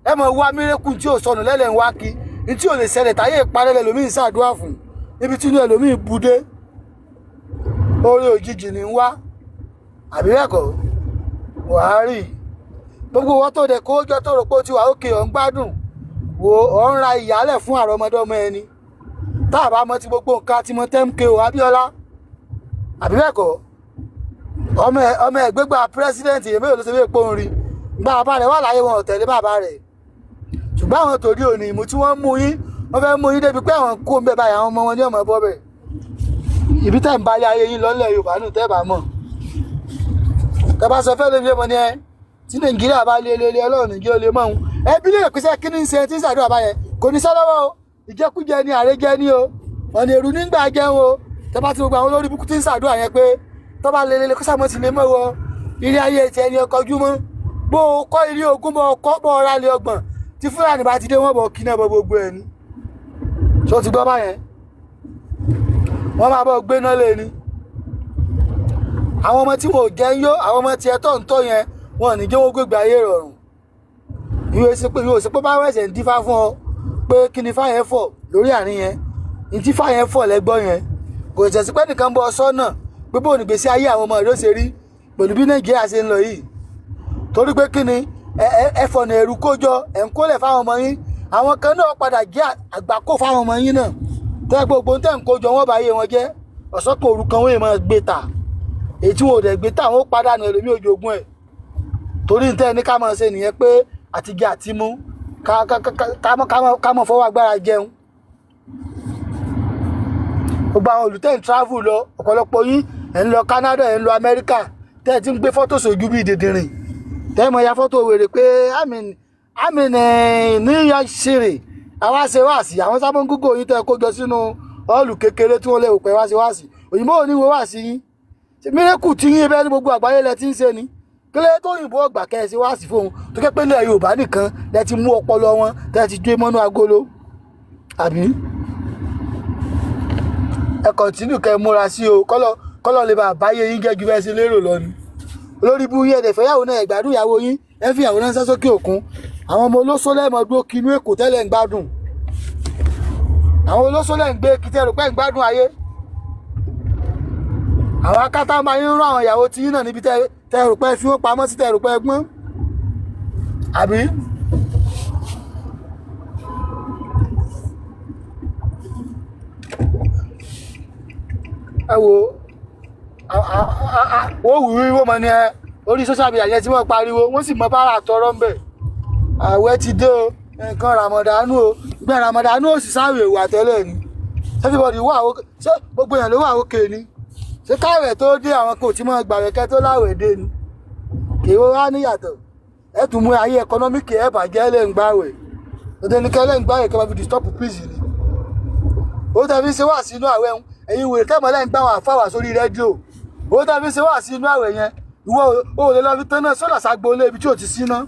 Speaker 2: ẹ mọ̀ wá mírẹ́kù tí ò sọnù lẹ́lẹ̀ ń wá kí ní tí ò lè ṣẹlẹ̀ táyé ìparẹ́ lẹ́lòmíì ṣàdúrà fún níbi tí inú ẹlòmíì budé orí òjijì ní ń wá àbí bẹ́ẹ̀kọ́ Buhari gbogbo wọn tó dẹ̀ kó jọ tó rò pé ó ti wà òkè ọ̀ ń gbádùn wo ọ̀ ń ra ìyálẹ̀ fún àrọ́mọdọ́mọ ẹni tá a bá mọ̀ ti gbogbo nǹkan ti mọ̀ tẹ́mkẹ́ o Abíọ́lá àbí bẹ́ẹ̀kọ́ ọmọ ẹ̀gbẹ́gbà pírẹ́sídẹ̀ntì èmi ò ló ṣe bí epo ń rí gba bàbá rẹ̀ wà láyé wọn ò tẹ̀lé bàbá rẹ̀ ṣùgbọ́n àwọn tòrí òní ìmú tí wọ́n mú yín wọ́n fẹ́ mú yín débi pé àwọn kó ń bẹ báyìí àwọn ọmọ wọn ní ọmọ bọ́ bẹ̀ ibi tẹ́ ń bá ayé yín lọ́lẹ̀ Yorùbá nù tẹ́ bá mọ̀ tẹ́ bá sọ fẹ́ lóbi ọmọ ni ẹ tí Nàìjíríà bá lé Ọlọ́run Nàìjíríà lè mọ̀ òun ẹbí lè pèsè kí ní ṣe tí ń ṣàdúrà báyẹn kò ní sọ́lọ́wọ́ o ìjẹkújẹ ni àrẹjẹ ni o ọ̀nà èrú nígbà jẹun o tẹ́ bá ti gbogbo àwọn olórí búkú tí ń ṣàdúrà yẹn pé tó bá lé kó sàmọ́ ti lè mọ̀ wọ ilé ayé ti ẹni ọkọ̀ ojúmọ́ bó o kọ́ ilé ogún bó o kọ́ bó o ra lé ọgbọ̀n tí Fúlàní bá ti dé wọ́n bọ̀ kí náà bọ̀ gbogbo ẹ̀ ni ṣó ti gbọ́ báyẹn wọ́n máa bọ̀ gbé náà lé ni àwọn ọmọ tí wọn ò jẹ́ ń yó àwọn ọmọ tí ẹ tọ́ ń tọ́ yẹn wọn ò ní jẹ́ wọ́n gbégbé ayé rọrùn ìwé sí pé bá wẹ̀sẹ̀ ń dífá fún ọ pé kí ni fáyẹn fọ̀ lórí àárín yẹn ní tí fáyẹn fọ̀ lẹ́gbọ́ yẹn kò ṣẹ̀ sí pé nìkan bọ́ sọ́nà pé bóun ìgbésí ayé àwọn ọmọ ìlú ṣe rí pẹ̀lú bí Nàìjíríà ṣe ń lọ yìí torí pé kí ni ẹfọ̀nà ẹ̀rù kójọ ẹ̀ ń kólẹ̀ fáwọn ọmọ yín àwọn kan náà padà jẹ́ àgbákò fáwọn ọmọ yín náà tẹ́ gbogbo tẹ́ ń kójọ wọ́n bá yé wọn jẹ́ ọ̀sọ́kọ̀ òru kan wọ́n yìí máa gbé ta èyí tí wọn ò dẹ̀ gbé ta wọn ó padà nà ẹlòmí òjògùn ẹ̀ torí tẹ́ ní ká máa ṣe nìyẹn pé àtijọ́ àti mú ká mọ̀ fọwọ́ agbára jẹun gbogbo àwọn olùtẹ́ ń travel lọ ọ̀pọ̀lọpọ̀ yín ẹ̀ ń lọ Canada ẹ̀ ń lọ America tẹ́ ẹ ti ń gbé fọ́tò sójú bíi dèdèrìn tẹ́ mọ̀ ya fọ́tò wèrè pé àmì New York City àwa ṣe wáàsí àwọn sábà ń gúgò yín tẹ́ kó jọ sínú ọ́ọ̀lù kékeré tí wọ́n lè pẹ́ wá ṣe wáàsí òyìnbó ò ní wo wáàsí yín mírèkù tí yín bẹ́ẹ̀ ní gbogbo àgbáyé lẹ ti ń ṣe ni kílẹ̀ tó òyìnbó ọgbà kẹ́ ẹ ṣe wáàsí fóun tó kẹ́ pé ilẹ̀ Yorùbá nìkan lẹ ti mú ọpọlọ wọn tẹ́ ti gbé mọ́nú agolo àbí ẹ kọ̀ntínú kẹ́ múra sí o kọ́lọ̀ lè bá àbáyé yín jẹ́ ju bẹ́ẹ̀ sí lérò lọ ni olórí bú yín ẹ̀dẹ̀fẹ́ yàwó náà ẹ̀gbádùn ìyàwó yín ẹ fi ìyàwó náà sẹ́ sókè òkun àwọn ọmọ olóṣó lẹ́mọ̀ dúró kinú Èkó tẹ́lẹ̀ ń gbádùn àwọn olóṣó lẹ́ ń gbé kìtẹ́rù pẹ́ ń gbádùn ayé àwọn akátá máa ń rán àwọn ìyàwó tí yín náà níbi tẹ́rù pẹ́ fi wọ́n pamọ́ sí tẹ́rù pẹ́ gbọ́n àbí ẹ wo wọ́n wùwí wọ́n mọ̀ ní ẹ orí social media yẹn tí wọ́n pariwo wọ́n sì mọ bára àtọrọ ń bẹ̀ àwẹ̀ ti dé o nǹkan Ramadanu o gbẹ̀ Ramadanu ò sì sáré ìwà tẹ́lẹ̀ ni everybody wà ó ṣé gbogbo èèyàn ló wà òkè ni ṣé káwẹ̀ tó dé àwọn kò tí mọ̀ gbàwẹ̀ kẹ́ tó láwẹ̀ dé ni èèwọ̀ wá níyàtọ̀ ẹ tún mú ayé ẹkọnọ́mìkì ẹ bàjẹ́ lẹ́ ń gbàwẹ̀ òde ní kẹ́lẹ́ ń gbàwẹ̀ kẹ́ máa fi disturb peace ni ó tẹ́ fi ṣe wà sínú àwẹ̀ ẹ̀yin wèrè kẹ́mọ́lẹ́ ń gbà wà fáwà sórí rédíò ó tẹ́ fi ṣe wà sínú àwẹ̀ yẹn ìwọ ò lè lọ fi tán náà sọ́dà ságbo ilé ibi tí ò ti síná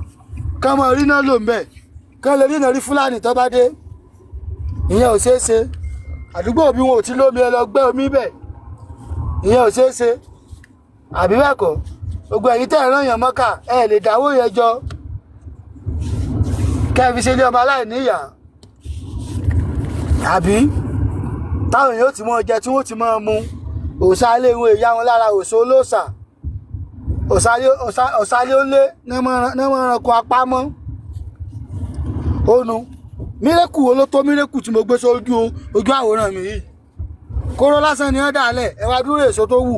Speaker 2: ká mọ rí náà lò ń bẹ̀ ká lè rí náà rí Fúlàní tó bá dé ìyẹn ò ṣeé ṣe àdúgbò bí wọn ò ti lómi ẹ lọ gbẹ́ omi bẹ̀ ìyẹn ò ṣeé ṣe àbí bẹ́ẹ̀ kọ́ gbogbo ẹ̀yin tẹ́ ẹ̀ rán yàn Mọ́kà ẹ lè dáwó yẹn jọ kẹ́ ẹ fi ṣe ilé ọmọ aláìníyà àbí táwọn èèyàn ó ti mọ jẹ tí wọ́n ti mọ mu òòṣà ilé ìwé ìyá wọn lára òòṣà olóòṣà ọ̀sálé ó lé nẹ́mọ̀rànkọ apá mọ́ ònu mírèkù wo ló tó mírèkù tí mo gbé sójú ojú àwòrán mi yìí kóró lásán ni wọ́n dálẹ̀ ẹ wá dúró èso tó wù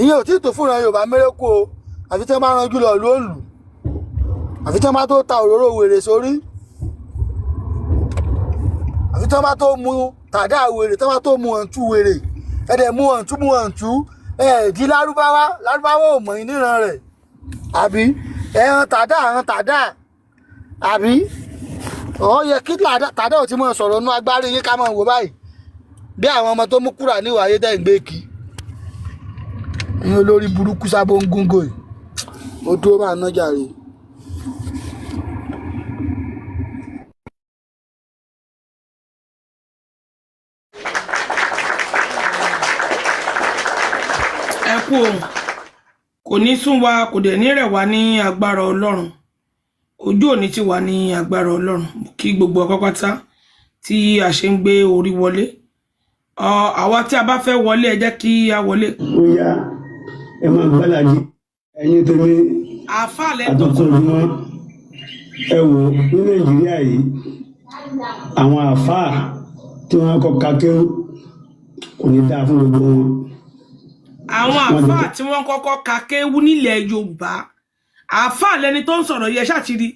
Speaker 2: ìyẹn ò tí ì tó fúnra Yorùbá mírèkù o àfi tí wọ́n bá ranjú lọ lóòlù àfi tí wọ́n bá tó ta òróró wèrè sórí àfi tí wọ́n bá tó mu tàdá wèrè tí wọ́n bá tó mu ọ̀ǹtú wèrè ẹ̀dẹ̀ mu ọ̀ǹtú di lárúbáwá ò mọ̀ níran rẹ̀ àbí ẹran tàdá àbí ọ yẹ kí tàdá ò ti mọ̀ sọ̀rọ̀ nú agbárí yín ká mọ̀ wò báyìí bí àwọn ọmọ tó mú kúrà níwà ayé dẹ́ ń gbé kí ní olórí burúkú sábó ń gúngò yìí mo dúró máa ná jàre.
Speaker 3: ẹ kú o kò ní sún wa kò dẹ̀ ní rẹ̀ wá ní agbára Ọlọ́run ojú òní ti wà ní agbára Ọlọ́run kí gbogbo ọpápátá tí a ṣe ń gbé orí wọlé àwa tí a bá fẹ́ wọlé ẹ jẹ́ kí a wọlé.
Speaker 5: ó yá ẹ máa gbálàjì ẹ̀yin tó ní
Speaker 3: àfàlẹ́ tó
Speaker 5: àtúntò ojúmọ́ ẹ wò ní Nàìjíríà yìí àwọn àfáà tí wọ́n kọ́ kakéwú kò ní dáa fún gbogbo wọn.
Speaker 3: àwọn àfáà tí wọ́n kọ́kọ́ ka kéwú nílẹ̀ Yorùbá àfáà lẹni tó ń sọ̀rọ̀ yẹ ṣàtìrí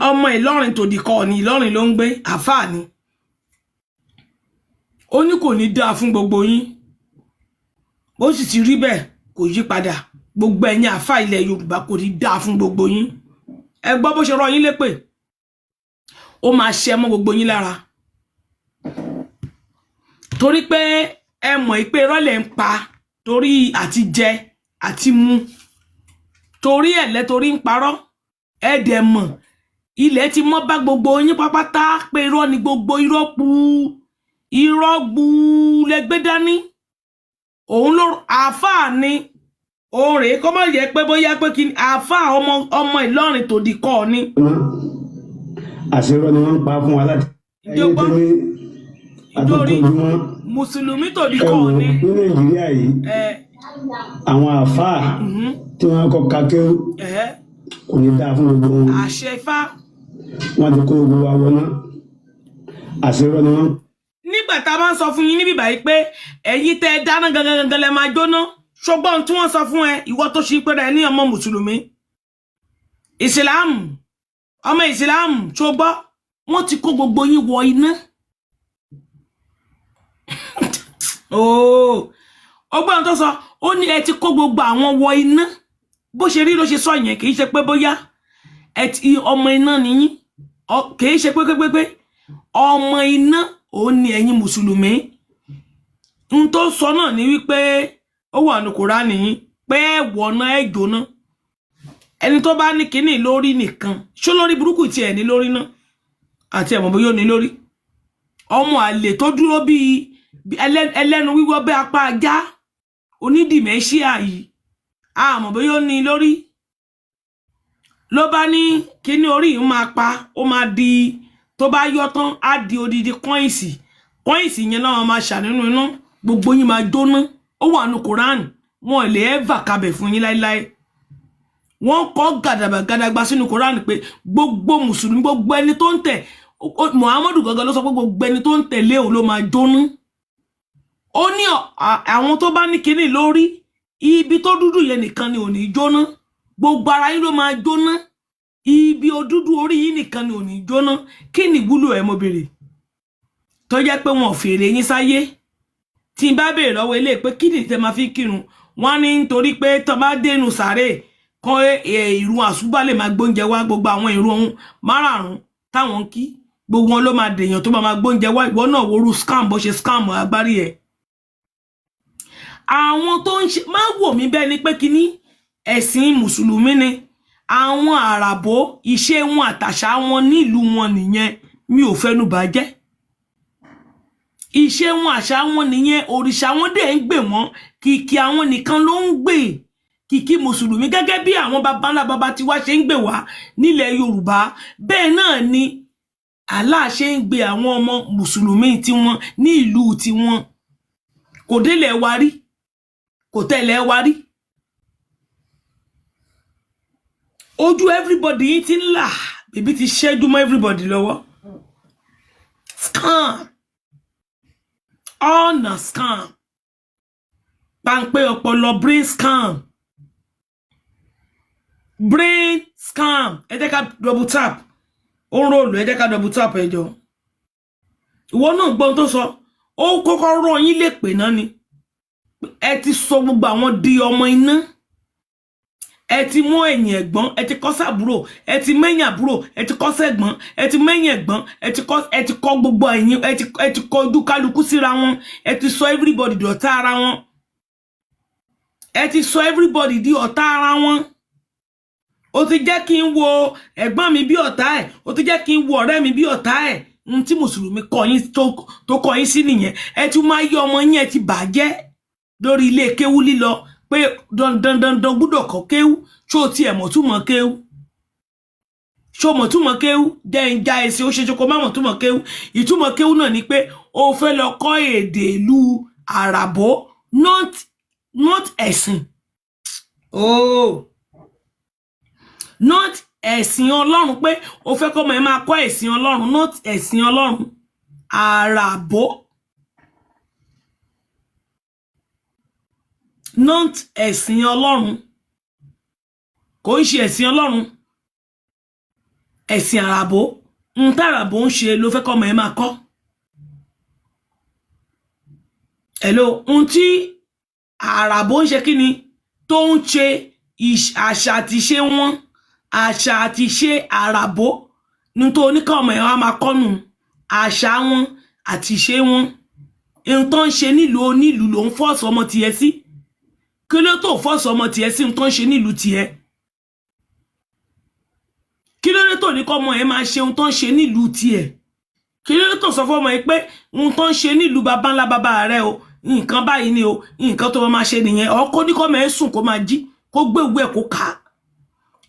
Speaker 3: ọmọ Ìlọrin tòdì kọ́ ní Ìlọrin ló ń gbé àfáà ni ó ní kò ní dáa fún gbogbo yín bó sì ti rí bẹ́ẹ̀ kò yí padà gbogbo ẹ̀yin àfáà ilẹ̀ Yorùbá kò ní dáa fún gbogbo yín ẹ gbọ́ bó ṣe rọ yín lépè ó máa ṣe mọ́ gbogbo yín lára torí pé ẹ mọ̀ pé rọ́lẹ̀ ń pa torí àti jẹ àti mu torí ẹ̀lẹ́ torí ń parọ́ ẹ dẹ̀ mọ̀ ilẹ̀ ti mọ́ bá gbogbo yín pápátá pé irọ́ ni gbogbo irọ́ gbu lẹ́gbẹ́ dání òun ló àáfàá ni òun rèé kọ́ mọ̀ yẹ pé bóyá pé kí àáfàá ọmọ Ìlọrin tòdì kọ́ ni.
Speaker 5: àṣírọ́ ni wọ́n ń pa fún wa láti ẹ̀yin tó ní àtúntò ojúmọ́
Speaker 3: mùsùlùmí tòdì kọ́ ni.
Speaker 5: ní Nàìjíríà yìí àwọn àfáà tí wọ́n kọ́ kakéwú kò ní dáa fún gbogbo wọn.
Speaker 3: àṣẹ Ifá.
Speaker 5: wọ́n ti kó gbogbo wa wọná àṣírọ́ ni wọ́n.
Speaker 3: nígbà tá a bá ń sọ fún yín níbí báyìí pé ẹ̀yin tẹ́ dáná gangan lẹ máa jóná ṣùgbọ́n tí wọ́n sọ fún ẹ ìwọ tó ṣe pé rẹ ní ọmọ mùsùlùmí ìsìláàmù ọmọ ìsìláàmù tó gbọ́ wọ́n ti kó gbogbo yín wọ iná. ọgbọ́n tó sọ ó ní ẹ ti kó gbogbo àwọn wọ iná bó ṣe rí ló ṣe sọ yẹn kì í ṣe pé bóyá ẹ ti ọmọ iná nìyí kì í ṣe pé ọmọ iná òun ni ẹ̀yin mùsùlùmí n tó sọ náà ni wípé ó wà ní Kùránì yín pé wọ̀nà ẹ jóná ẹni tó bá ní kíní lórí nìkan ṣó lórí burúkú tí ẹ ní lórí náà àti ẹ̀mọ̀ bóyá ó ní lórí ọmọ àlè tó dúró bíi ẹlẹ́nu wíwọ́ bẹ́ apá ajá onídìmẹ́ṣíà yìí àmọ́ bóyá ó ní lórí ló bá ní kíní orí yìí máa pa ó máa di tó bá yọ tán á di odidi kọ́ìnsì yẹn náà máa ṣà nínú iná gbogbo yín máa jóná ó wà ní Quran wọn lè ẹ́và kabẹ̀ fún yín láíláí wọ́n kọ́ gàdàgbà sínú Quran pé gbogbo mùsùlùmí gbogbo ẹni tó ń tẹ̀ Muhammadu gangan ló sọ pé gbogbo ẹni tó ń tẹ̀lé òun ló máa jóná ó ní àwọn tó bá ní kíní lórí ibi tó dúdú yẹn nìkan ni ò ní jóná gbogbo ara yín ló máa jóná ibi òdúdú orí yín nìkan ni ò ní jóná kí ni ìwúlò ẹ mo béèrè tó jẹ́ pé wọn fèrè yín sáyé tí n bá béèrè lọ́wọ́ ilé pé kí ni tẹ́ máa fi kírun wọ́n ní nítorí pé tó bá dénú sàárè kan ìrun àsúbà lè máa gbóúnjẹ wá gbogbo àwọn ìrun ohun márààrún táwọn kí gbogbo wọn ló máa dèèyàn tó máa gbóúnjẹ wá ìwọ náà woru scam bó ṣe scam agbárí ẹ àwọn tó ń ṣe máa wò mí bẹ́ẹ̀ ni pé kíní ẹ̀sìn mùsùlùmí ni àwọn àràbò iṣẹ́ wọn àtàṣà wọn nílùú wọn nìyẹn mi ò fẹ́nu bàjẹ́ iṣẹ́ wọn àṣà wọn nìyẹn òrìṣà wọn dẹ̀ ń gbè wọ́n kìkì àwọn nìkan ló ń gbè kìkì mùsùlùmí gẹ́gẹ́ bí àwọn baba ńlá baba tiwa ṣe ń gbè wá nílẹ̀ Yorùbá bẹ́ẹ̀ náà ni Allah ṣe ń gbè àwọn ọmọ mùsùlùmí tiwọn ní ìlú tiwọn kò délẹ̀ wa rí kò tẹ̀lẹ̀ wa rí ojú everybody yìí ti ń là bèbí ti ṣẹ́jú mọ́ everybody lọ́wọ́ scam ọ̀nà scam pàǹpẹ́ ọpọlọ brain scam ẹ jẹ́ ká double tap ó ń ròlù ẹ jẹ́ ká double tap ẹjọ́ ìwọ náà gbọ́n tó sọ ó kọ́kọ́ rán yín lè pè náà ni ẹ ti sọ gbogbo àwọn di ọmọ iná ẹ ti mú ẹ̀yìn ẹ̀gbọ́n ẹ ti kọ́ sàbúrò ẹ ti mẹ́yìn àbúrò ẹ ti kọ́ sẹ́gbọ́n ẹ ti mẹ́yìn ẹ̀gbọ́n ẹ ti kọ́ gbogbo ẹ̀yìn ẹ ti kọ́ ojú kálukú síra wọn ẹ ti sọ everybody di ọ̀tá ara wọn ẹ ti sọ everybody di ọ̀tá ara wọn ó ti jẹ́ kí n wo ẹ̀gbọ́n mi bí ọ̀tá ẹ̀ ó ti jẹ́ kí n wo ọ̀rẹ́ mi bí ọ̀tá ẹ̀ n tí mùsùlùmí kọ yín tó kọ yín sí nìyẹn ẹ tún máa yọ ọmọ yín ẹ ti bàjẹ́ lórí ilé kéwú lílọ pé dandan gbúdọ̀ kọ́ kéwú ṣó tiẹ̀ mọ̀ túmọ̀ kéwú ṣó mọ̀ túmọ̀ kéwú jẹ́ ń já ẹsẹ̀ ó ṣe ṣe kó má mọ̀ túmọ̀ kéwú ìtumọ̀ kéwú náà ni pé ó fẹ́ lọ kọ́ èdè ìlú àràbó not ẹ̀sìn not ẹ̀sìn ọlọ́run pé ó fẹ́ kọ́ ọmọ ẹ máa kọ́ ẹ̀sìn ọlọ́run not ẹ̀sìn ọlọ́run àràbó not ẹ̀sìn ọlọ́run kò ń ṣe ẹ̀sìn ọlọ́run ẹ̀sìn àràbó ń tàràbó ń ṣe ló fẹ́ kọ́ ọmọ ẹ máa kọ́ hello ń tí àràbó ń ṣe kí ni tó ń ṣe àṣà àti ṣe wọn àṣà àti ṣe àràbó ní tó oníkọ́ ọmọ ẹ wá máa kọ́ nù àṣà wọn àti ṣe wọn ń tó ń ṣe nílùú onílùú ló ń fọ́ọ̀sì ọmọ tiẹ̀ sí kí ló tó fọ́ọ̀sì ọmọ tiẹ̀ sí ń tó ń ṣe nílùú tiẹ̀ kí ló dé tó ní kọ́ ọmọ ẹ máa ṣe ohun tó ń ṣe nílùú tiẹ̀ kí ló dé tó sọ fún ọmọ ẹ pé ohun tó ń ṣe nílùú baba ńlá baba rẹ o nǹkan báyìí ni o nǹkan tó máa ṣe nìyẹn ọkọ ní kọ́ ọmọ ẹ sùn kó máa jí kó gbé ìwé ẹ̀ kó kà á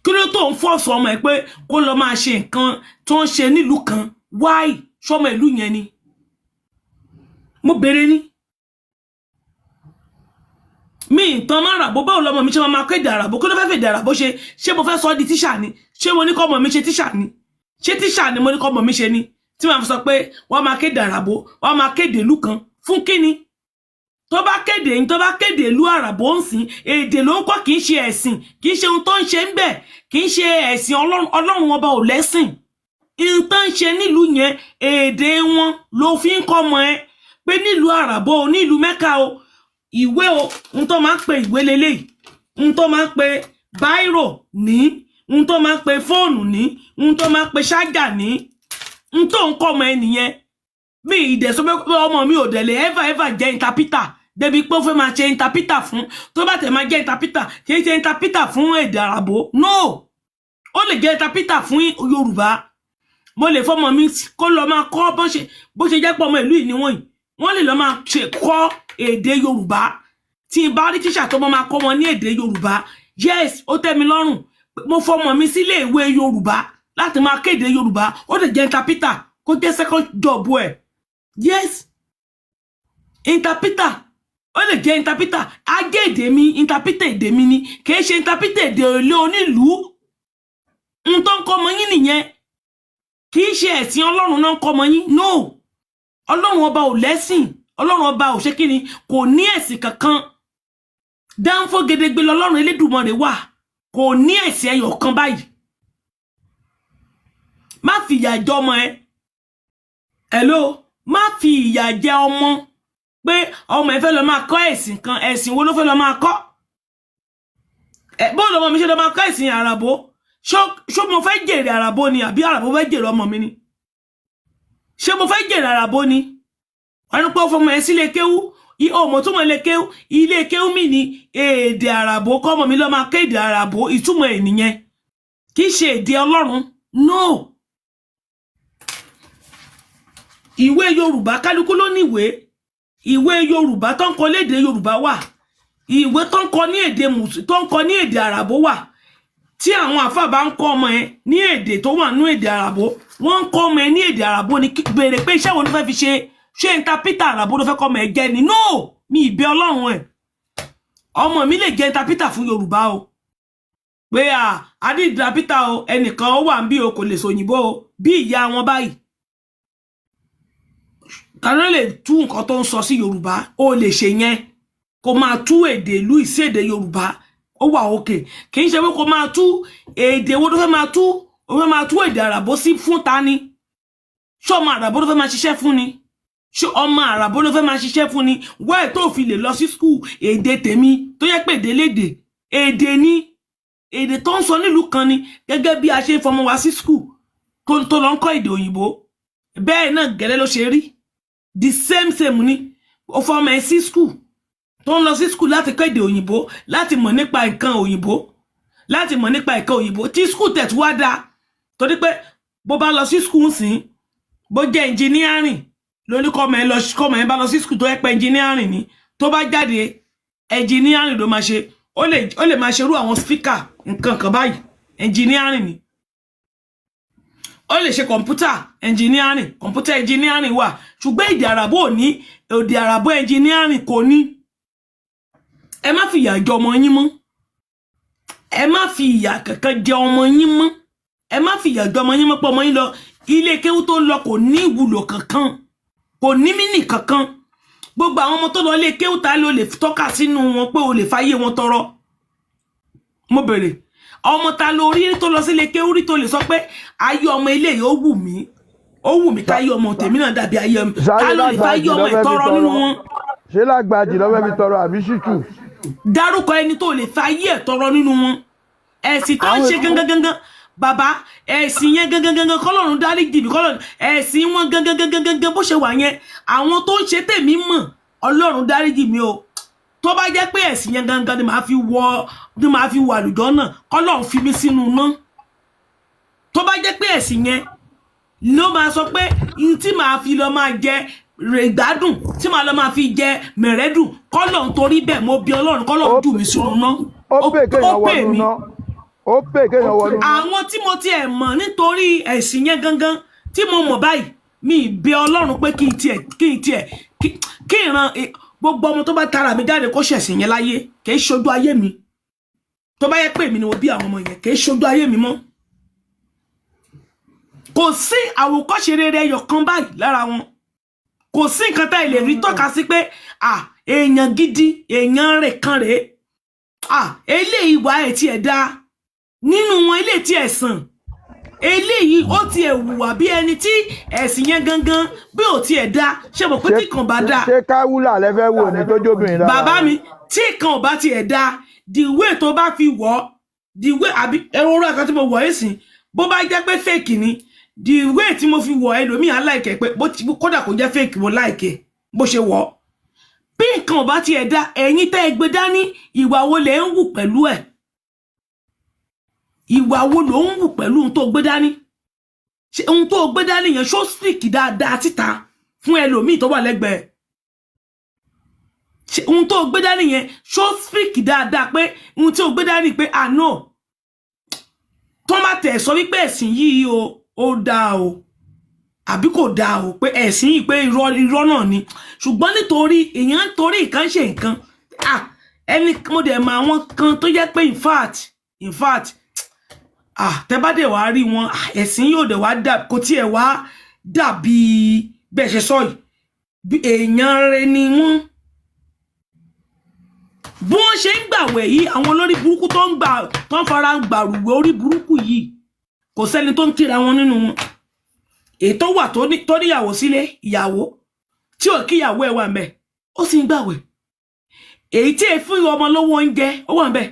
Speaker 3: kí ló tó ń fọ́ọ̀sì ọmọ ẹ pé kó lọ máa ṣe nǹkan tó ń ṣe nílùú kan wáì sọmọ ìlú yẹn ni mo béèrè ní mi nǹkan máa ràbó báwo lọmọ mi ṣe máa kéde àràbó kí ló fẹ́ fèdè àràbó ṣe mo fẹ́ sọ di tíṣà ni ṣé mo ní kọ́ ọmọ mi ṣe tíṣà ni ṣé tíṣà ni mo ní kọ́ ọmọ mi ṣe ni tí màá sọ pé wọ́n máa kéde àràbó wọ́n máa kéde ìlú kan fún kíni tó bá kéde ìlú àràbó ń sìn èdè ló ń kọ́ kì í ṣe ẹ̀sìn kì í ṣe ohun tó ń ṣe ń bẹ̀ kì í ṣe ẹ̀sìn ọlọ́run ọba ò lẹ́sìn ohun tó ń ṣe nílùú yẹn èdè wọn ló fi ń kọ́ ọmọ ẹ pé nílùú àràbó o nílùú mẹ́ka o ìwé o ohun tó máa ń pe ìwé lélẹ́yìí ohun tó máa ń pe báírò ní ohun tó máa ń pe fóònù ní ohun tó máa ń pe ṣájà ní ohun tó ń kọ́ ọmọ ẹ nìyẹn mi ìdẹ̀sọ́ pé ọmọ mi ò dẹ̀lẹ̀ ever jẹ́ interpreter débi pé ó fẹ́ máa ṣe interpreter fún tó bá tẹ̀ máa jẹ́ interpreter kì í ṣe interpreter fún èdè àràbó no ó lè jẹ́ interpreter fún yorùbá mo lè fọmọ mi kó lọ máa kọ́ bó ṣe jẹ́ pé ọmọ ìlú yìí níwọ̀nyí wọ́n lè lọ máa ṣe kọ́ èdè yorùbá tí n bá rí tíṣà tó máa kọ́ wọn ní èdè yorùbá yes ó tẹ́ mi lọ́rùn mo fọmọ mi sílé ìwé yorùbá láti máa kéde yorùbá ó lè jẹ́ interpreter kó jẹ́ second job ẹ̀ yes interpreter ó lè jẹ́ interpreter ajé èdè mi interpreter èdè mi ni kìí ṣe interpreter èdè ilé onílùú n tó ń kọ́ ọmọ yín nìyẹn kìí ṣe ẹ̀sìn ọlọ́run náà ń kọ́ ọmọ yín no ọlọ́run ọba ò lẹ́sìn ọlọ́run ọba ò ṣe kíni kò ní ẹ̀sìn kankan dáńfó gedegbe lọ́lọ́run Elédùmarè wà kò ní ẹ̀sìn ẹyọ kan báyìí má fi ìyà jẹ ọmọ ẹ hello má fi ìyà jẹ ọmọ pé ọmọ ẹ fẹ́ lọ máa kọ́ ẹ̀sìn kan ẹ̀sìn wo ló fẹ́ lọ máa kọ́ bó lọmọ mi ṣe lọ máa kọ́ ẹ̀sìn àràbó ṣó mo fẹ́ jèrè àràbó ni àbí àràbó fẹ́ jèrè ọmọ mi ni ṣé mo fẹ́ jèrè àràbó ni wọ́n ní pé ó fọmọ ẹ sílé kéwú ọmọ tó mọ̀ ilé kéwú mi ní èdè àràbó kọ́ ọmọ mi lọ máa kọ́ èdè àràbó ìtumọ̀ ẹ̀ nìyẹn kì í ṣe èdè ọlọ́run no ìwé yorùbá kálukú ló ní ìwé yorùbá tó ń kọ lédè yorùbá wà ìwé tó ń kọ ní èdè tó ń kọ ní èdè àràbó wà tí àwọn àfáà bá ń kọ́ ọmọ ẹ ní èdè tó wà nínú èdè àràbó wọ́n ń kọ́ ọmọ ẹ ní èdè àràbó ni béèrè pé iṣẹ́ wo ló fẹ́ fi ṣe interpreter àràbó ló fẹ́ kọ́ ọmọ ẹ jẹ́ ni no mi ìbẹ ọlọ́run ẹ̀ ọmọ mi lè jẹ́ interpreter fún yorùbá o pé adé interpreter o ẹnìkan ó wà ń bí o kò lè sòyìnbó o bí ìyá wọn báyìí kàná lè tú nǹkan tó ń sọ sí yorùbá ó lè ṣe yẹn kó máa tú èdè ìlú ìsí èdè yorùbá ó wà òkè kì í ṣe pé kó máa tú èdè wo tó fẹ́ máa tú èdè àràbó sí fún ta ni ṣé ọmọ àràbó ló fẹ́ máa ṣiṣẹ́ fún ni ṣé ọmọ àràbó ló fẹ́ máa ṣiṣẹ́ fún ni wẹ́ẹ̀ tó fi lè lọ sí skul èdè tèmi tó yẹ pé èdè ní èdè tó ń sọ nílùú kan ni gẹ́gẹ́ bí a ṣe fọmọ wá sí skul tó lọ ń kọ́ èdè òyìnbó bẹ́ẹ̀ náà gẹ́lẹ́ ló ṣe rí the same ni ó fọmọ ẹ sí skul tó ń lọ sí skul láti kọ́ èdè òyìnbó láti mọ̀ nípa nǹkan òyìnbó láti mọ̀ nípa ẹ̀kọ́ òyìnbó tí school tẹ̀ tí wá dáa torí pé bó bá lọ sí school sìn bó jẹ́ engineering lóní kọ́mọ ẹ̀ bá lọ sí school tó yẹ pé engineering ni tó bá jáde engineering ló máa ṣe ó lè máa ṣerú àwọn speaker nǹkan kan báyìí engineering ni ó lè ṣe computer engineering wà ṣùgbọ́n èdè àràbò ní èdè àràbò engineering kò ní. Ẹ má fi ìyà jẹ ọmọ yín mọ́ ẹ má fi ìyà kankan jẹ ọmọ yín mọ́ ẹ má fi ìyà jẹ ọmọ yín mọ́ pé ọmọ yín lọ ilé kéwú tó lọ kò ní ìwúlò kankan kò ní mínì kankan gbogbo àwọn ọmọ tó lọ ilé kéwú ta ló lè tọ́ka sínú wọn pé o lè fàyè wọn tọrọ. Mo bèrè ọmọ ta ló rí tó lọ sí ilé kéwú rí tó lè sọ pé ayé ọmọ ilé yìí ó wù mí káyé ọmọ tèmi náà dàbí ayé ọmọ ta ló lè fàyè ọmọ ìtọrọ nínú wọn.
Speaker 7: Ṣé Lágbàjì lọ́fẹ́ fi tọrọ àbí Ṣítù?
Speaker 3: Dárúkọ ẹni tó lè fàyè ẹ̀tọrọ nínú wọn ẹ̀sìn tó ń ṣe gangan bàbá ẹ̀sìn yẹn gangan kọ́lọ́run dáríjì bí kọ́lọ́run ẹ̀sìn wọn gangan bó ṣe wà yẹn àwọn tó ń ṣe tèmi mọ̀ Ọlọ́run dáríjì mi o tó bá jẹ́ pé ẹ̀sìn yẹn gangan ni màá fi wọ àlùjọ náà kọ́lọ́run fi mí sínú náà tó bá jẹ́ pé ẹ̀sìn yẹn ló máa sọ pé tí màá fi lọ máa jẹ ìgbádùn tí màá lọ máa fi jẹ mẹ̀rẹ́dùn kọ́lọ́run torí bẹ́ẹ̀ mo bí Ọlọ́run kọ́lọ́run jù mí sínú náà
Speaker 7: ó pè kéèyàn wọnú náà ó pè kéèyàn wọnú náà.
Speaker 3: Àwọn tí mo ti ẹ̀ mọ̀ nítorí ẹ̀sìn yẹn gangan tí mo mọ̀ báyìí mi ìbẹ Ọlọ́run pé kí ìran gbogbo ọmọ tó bá tara mi jáde kó ṣẹ̀sìn yẹn láyé kì í ṣojú ayé mi tó bá yẹ pé èmi ni mo bí àwọn ọmọ yẹn kì í ṣojú ayé mi mọ́ kò sí àwòkọ́ṣe rere ẹyọ kan báyìí lára wọn kò sí nǹkan tá ilé rí tọ́ka sí pé èèyàn gidi èèyàn rẹ̀ kan rèé eléyìí wà ẹ̀ tí ẹ̀ dá nínú wọn eléyìí tí ẹ̀ sàn eléyìí ó ti ẹ̀ wùwà bí ẹni tí ẹ̀sìn yẹn gangan bí ò ti ẹ̀ dá ṣe mọ̀ pé tí kan bá dá.
Speaker 7: Ṣé káwúlà lẹ́fẹ́ wò ní tó jóbìnrin lára?
Speaker 3: Bàbá mi tí kan ò bá ti ẹ̀ dá the way tó bá fi wọ̀ the way àbí ẹ̀rọ orí àkàtúntò mo wọ̀ ẹ́ sìn bó bá jẹ́ pé fake ni the way tí mo fi wọ̀ ẹlòmíì á like pé kódà kò jẹ́ fake mo like bó ṣe wọ̀ bí nǹkan ò bá ti ẹ̀ dá ẹ̀yin tẹ́ ẹ gbé dání ìwà wo lẹ ń wù pẹ̀lú ẹ̀ ìwà wo ló ń wù pẹ̀lú ohun tó gbé dání ṣe ohun tó gbé dání yẹn ṣó speak dáadáa síta fún ẹlòmíì tó wà lẹ́gbẹ̀ẹ́ ṣe ohun tó gbé dání yẹn ṣó speak dáadáa pé ohun tí ó gbé dání pé àná tó má tẹ̀ sọ wípé ẹ̀sìn yìí ó dáa o àbí kò dáa o pé ẹ̀sìn yìí pé irọ́ náà ni ṣùgbọ́n nítorí èèyàn ń torí nǹkan ṣe nǹkan ẹni mo dẹ̀ mọ àwọn kan tó jẹ́ pé in fact tẹ́ bá dẹ̀ wá rí wọn ẹ̀sìn yóò dẹ̀ wá dà kò tiẹ̀ wá dàbí bẹ́ẹ̀ ṣe sọ yìí èèyàn rẹ ni wọ́n bí wọ́n ṣe ń gbàwẹ̀ yìí àwọn olórí burúkú tó ń fara gbàrúwẹ̀ orí burúkú yìí kò sẹ́ni tó ń kíra wọn nínú wọn ètò wà tó níyàwó sílé ìyàwó tí ò kíyàwó ẹ̀ wà ń bẹ̀ ó sì ń gbàwẹ̀ èyí tí ẹ fún ọmọ lọ́wọ́ oúnjẹ ó wà ń bẹ̀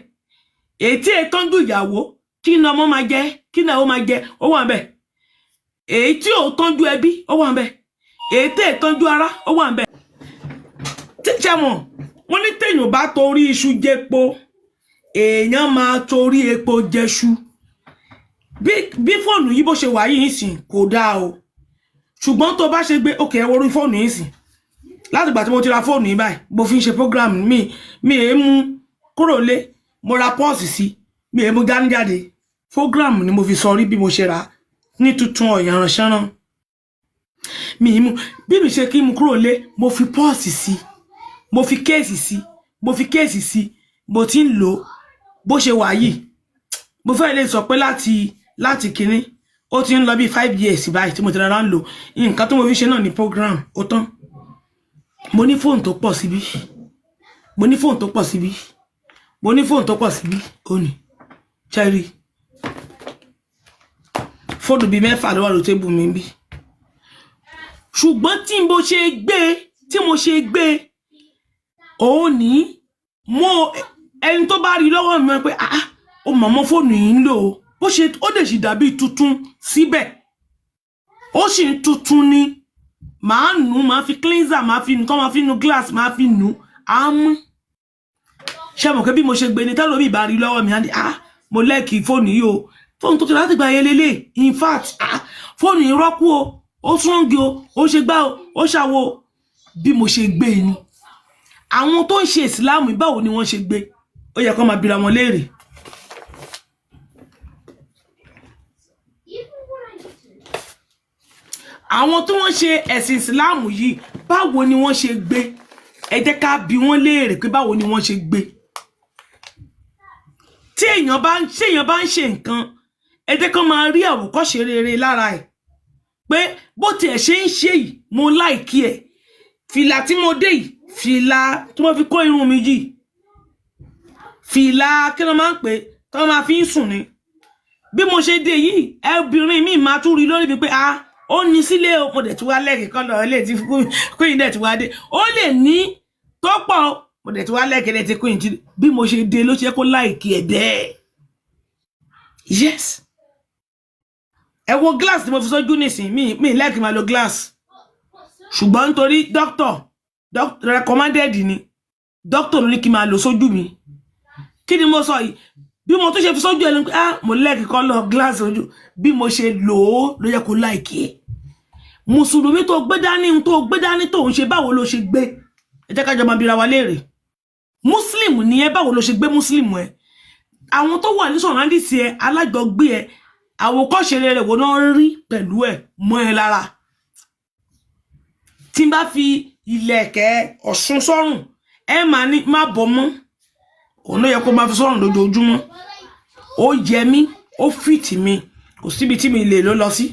Speaker 3: èyí tí ẹ tọ́jú ìyàwó kí ni ọmọ máa jẹ kí ni àwọn máa jẹ ó wà ń bẹ̀ èyí tí ò tọ́jú ẹbí ó wà ń bẹ̀ èyí tí ẹ tọ́jú ara ó wà ń bẹ̀ tíṣà mọ̀ wọ́n ní téèyàn bá torí iṣu jẹpo èèyàn máa torí epo jẹṣu bí fóònù yìí bó ṣe wà yìí sìn kò dáa o ṣùgbọ́n tó bá ṣe gbé òkè ẹwọ orí fóònù yìí sìn láti ìgbà tí mo ti ra fóònù yìí báyìí mo fi ń ṣe program mi èé mú kúrò lé mo ra pọ́ọ̀sì sí mi èé mú dání jáde program ni mo fi sọ rí bí mo ṣe rà ní tuntun ọ̀yàn ránṣẹ́rán mi èé mú bí mi ṣe kí mu kúrò lé mo fi pọ́ọ̀sì sí mo fi kéèsì sí mo ti ń lò bó ṣe wà yìí mo fẹ́ lè sọ pé láti kìíní ó ti ń lọ bí 5 years báyìí tí mo ti rárá ń lò nǹkan tó mo fi ṣe náà ní program ó tán mo ní fóònù tó pọ̀ síbí ó ní cherry fóònù bíi 6 ló wà lórí tébù mi bí ṣùgbọ́n tí mo ṣe gbé òun ní ẹni tó bá rí lọ́wọ́ mi pé ó mọ̀mọ́ fóònù yìí ń lò ó dẹ̀ sì dàbí tuntun síbẹ̀ ó sì ń tuntun ni màá nù máa fi cleanser máa fi nù kọ́ máa fi nù glass máa fi nù á mú ṣe mọ̀ pé bí mo ṣe gbé ni tẹ́lómi ìbá rí lọ́wọ́ mi á ní mo lẹ́ẹ̀kì fóònù yìí o fóònù tó ti láti gba ayẹlẹ́lẹ́ in fact fóònù yìí rọ́kú o ó strong o ó ṣe gbá o ó ṣàwo bí mo ṣe gbé ni àwọn tó ń ṣe ìsìláàmù báwo ni wọ́n ṣe gbé ó yẹ kó máa bira wọn léèrè. àwọn tó wọ́n ṣe ẹ̀sìn ìsìláàmù yìí báwo ni wọ́n ṣe gbé ẹ jẹ́ ká bi wọ́n léèrè pé báwo ni wọ́n ṣe gbé. tí èèyàn bá ń ṣe nǹkan ẹ jẹ́ kó máa rí àwòkọ́ṣe rere lára ẹ̀ pé bó tiẹ̀ ṣe ń ṣe yìí mo láìkí ẹ̀ fìlà tí mo dé yìí fìlà tí mo fi kó irun mi yìí fìlà kí ló máa ń pè tí wọ́n máa fi ń sùn ni bí mo ṣe dé yìí obìnrin mi máa tún rí lórí mi pé ó ní sílé o mo dẹ̀ tí wá lẹ́ẹ̀kì kan lọ ilé tí queen dẹ̀ tí wá dé ó lè ní tó pọ̀ mo dẹ̀ tí wá lẹ́ẹ̀kì dẹ̀ tí queen tí bí mo ṣe dé ló ṣe kó láìkí ẹ̀ bẹ́ẹ̀. Yes, ẹ wo glass tí mo fi sójú nísìn mi lẹ́ẹ̀kì máa lo glass ṣùgbọ́n nítorí doctor recommended ni doctor ló ní kí máa lo sójú mi kí ni mo sọ yìí bí mo tún ṣe fi sójú ẹni pé mo lẹ́ẹ̀kì kan lọ glass ojú bí mo ṣe lò ó ló yẹ kó láìkí ẹ̀. Mùsùlùmí tó gbé dání tó ń ṣe báwo ló ṣe gbé ẹ jẹ́ ká jọ máa bira wa léèrè. Muslim ni ẹ báwo ló ṣe gbé Muslim ẹ àwọn tó wà ní sọ̀rọ̀ǹdì sí ẹ alájọgbé ẹ àwòkọ́ṣe rere wo náà rí pẹ̀lú ẹ mọ́ ẹ lára. tí n bá fi ilẹ̀kẹ̀ Ọ̀ṣun sọ́rùn ẹ máa ní má bọ́ mọ́ òun ló yẹ kó máa fi sọ́rùn lójoojúmọ́ ó yẹ mí ó fìtì mi kò síbi tí mi lè ló lọ sí.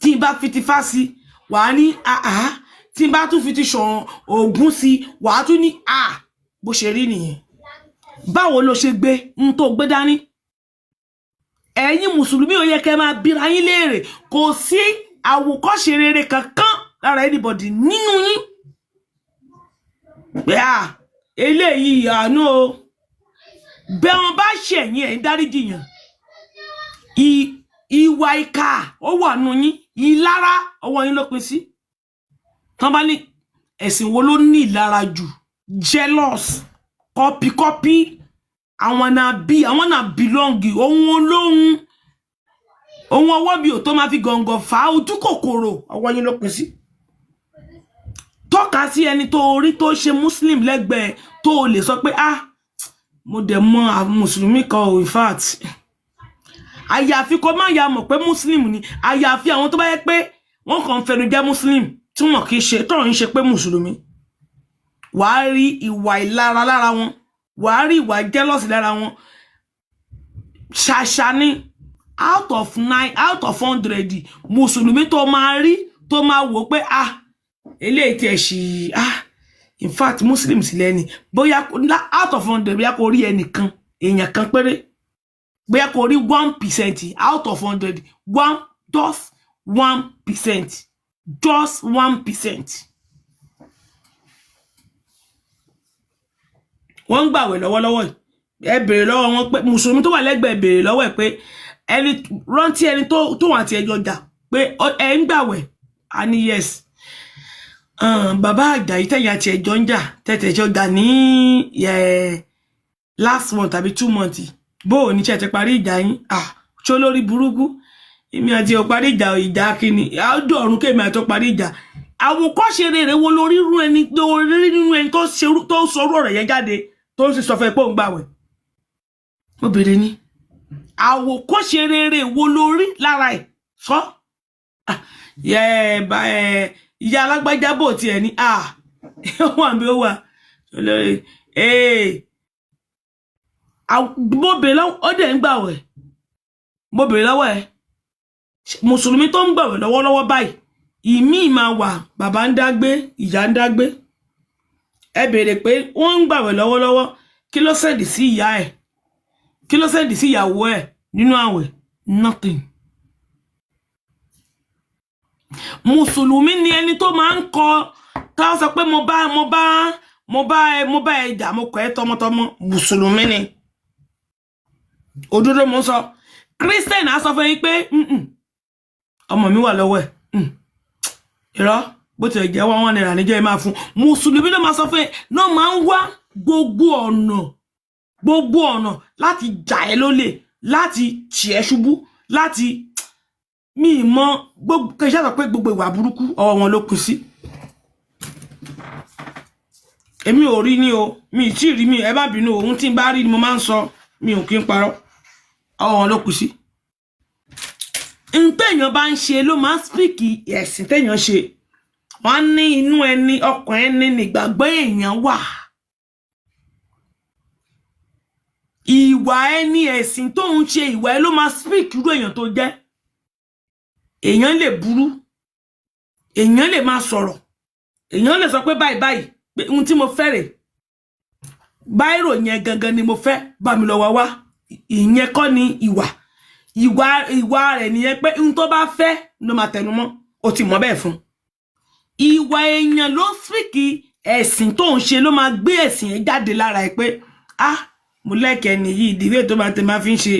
Speaker 3: tí n bá fi ti fá sí wàá ní tí n bá tún fi ti ṣọ̀run Ògún sí wàá tún ní bó ṣe rí nìyẹn. báwo ló ṣe gbé ń tó gbé dání ẹ̀yin mùsùlùmí ò yẹ kẹ́ máa bira yín léèrè kò sí àwòkọ́ṣe rere kankan lára anybody nínú yín pé eléyìí àánú o bẹ́ wọn bá ṣẹ̀yìn ẹ̀ ń dáríjì yàn ìwà ìkà ó wà nù yín ìlara ọwọ́ yín ló pín sí. tán bá ní ẹ̀sìn wo ló ní ìlara jù jealous copy àwọn náà belong ohun olóhun ohun ọwọ́ bí ò tó máa fi gọ̀ǹgọ̀ fà á ojú kòkòrò ọwọ́ yín ló pín sí. tọ́ka sí ẹni tó orí tó ṣe Muslim lẹ́gbẹ̀ẹ́ tó lè sọ pé mo dẹ̀ mọ mùsùlùmí kan ò in fact àyàfi kó má ya mọ̀ pé Muslim ni àyàfi àwọn tó bá yẹ pé wọ́n kàn fẹnu jẹ́ Muslim tí wọ́n kì í ṣe tọ́rọ̀ ń ṣe pé mùsùlùmí wàá rí ìwà ìlara lára wọn wàá rí ìwà jealous lára wọn ṣàṣà ni out of 100 mùsùlùmí tó máa rí tó máa wò pé eléyìí tí ẹ ṣì in fact Muslim sì lẹ́ni bóyá out of 100 bóyá kò rí ẹnìkan èèyàn kan péré bóyá kò rí 1% out of 100 just 1%. wọ́n ń gbàwẹ̀ lọ́wọ́lọ́wọ́ ẹ bèrè lọ́wọ́ wọn pé mùsùlùmí tó wà lẹ́gbẹ̀ẹ́ bèrè lọ́wọ́ ẹ̀ pé ẹni rántí ẹni tó wà tí ẹjọ́ jà pé ẹ ń gbàwẹ̀ a ní yes bàbá àjà yìí tẹ̀yìn àti ẹjọ́ ń jà tẹ̀tẹ̀jọ́ jà ní last month tàbí 2 months bó o ní ṣe ti parí ìjà yín ṣó lórí burúkú èmi àti ò parí ìjà kíni àádọ́ ọ̀run kémi àti ò parí ìjà àwòkọ́ṣe rere wo lórí rú ẹni lórí nínú ẹni tó sọrú ọ̀rọ̀ yẹn jáde tó sì sọ fẹ́ pé òun gbàwẹ̀ mo bèrè ní àwòkọ́ṣe rere wo lórí lára ẹ̀ sọ ìyá alágbájá bò tiẹ̀ ní wà bí ó wà lórí mo bèrè lọ́wọ́ ó dẹ̀ ń gbàwẹ̀ mo bèrè lọ́wọ́ ẹ̀ mùsùlùmí tó ń gbàwẹ̀ lọ́wọ́lọ́wọ́ báyìí ìmí máa wà bàbá ń dágbé ìyá ń dágbé ẹ bèrè pé wọ́n ń gbàwẹ̀ lọ́wọ́lọ́wọ́ kí ló sẹ́ndì sí ìyá ẹ̀ kí ló sẹ́ndì sí ìyàwó ẹ̀ nínú àwẹ̀ nothing. Mùsùlùmí ni ẹni tó máa ń kọ tá sọ pé mo bá ẹ jà mo kọ ẹ́ tọmọtọmọ mùsùlùmí ni òdodo mo sọ Christian á sọ fún yín pé ọmọ mi wà lọ́wọ́ ẹ̀ irọ́ bó ti jẹ́ 1 naira níjọ́ ẹ máa fún mùsùlùmí ló máa sọ fún ẹ náà máa ń wá gbogbo ọ̀nà gbogbo ọ̀nà láti jà ẹ́ lólè, láti tì ẹ́ ṣubú, láti mi mọ̀ gbogbo kẹ́ṣẹ́ sọ pé gbogbo ìwà burúkú ọwọ́ wọn ló kù sí. Èmi ò rí ní o, mi tí rí mi, ẹ bá bínú, ohun tí n bá rí ni mo máa ń sọ, mi ò kí ń parọ́. Ọwọ́ wọn ló kù sí. Téèyàn bá ń ṣe ló máa ń speak ẹ̀sìn téèyàn ṣe. Wọ́n ní inú ẹni, ọkàn ẹni nígbàgbọ́ èèyàn wà. Ìwà ẹni ẹ̀sìn tó ń ṣe ìwà ẹ ló máa speak irú èèyàn tó jẹ́. Èèyàn lè burú, èèyàn lè máa sọ̀rọ̀, èèyàn lè sọ pé báyìí báyìí pé ohun tí mo fẹ́ rè báírò yẹn gangan ni mo fẹ́ bá mi lọ wá ìyẹn kọ́ ni ìwà rẹ̀ nìyẹn pé ohun tó bá fẹ́ ló máa tẹnu mọ́, ó ti mọ̀ bẹ́ẹ̀ fún. Ìwà èèyàn ló speak ẹ̀sìn tó ń ṣe ló máa gbé ẹ̀sìn ẹ̀ jáde lára ẹ̀ pé mo lẹ́kẹ̀ẹ́ nìyí ìdílé tó máa tẹ máa fi ń ṣe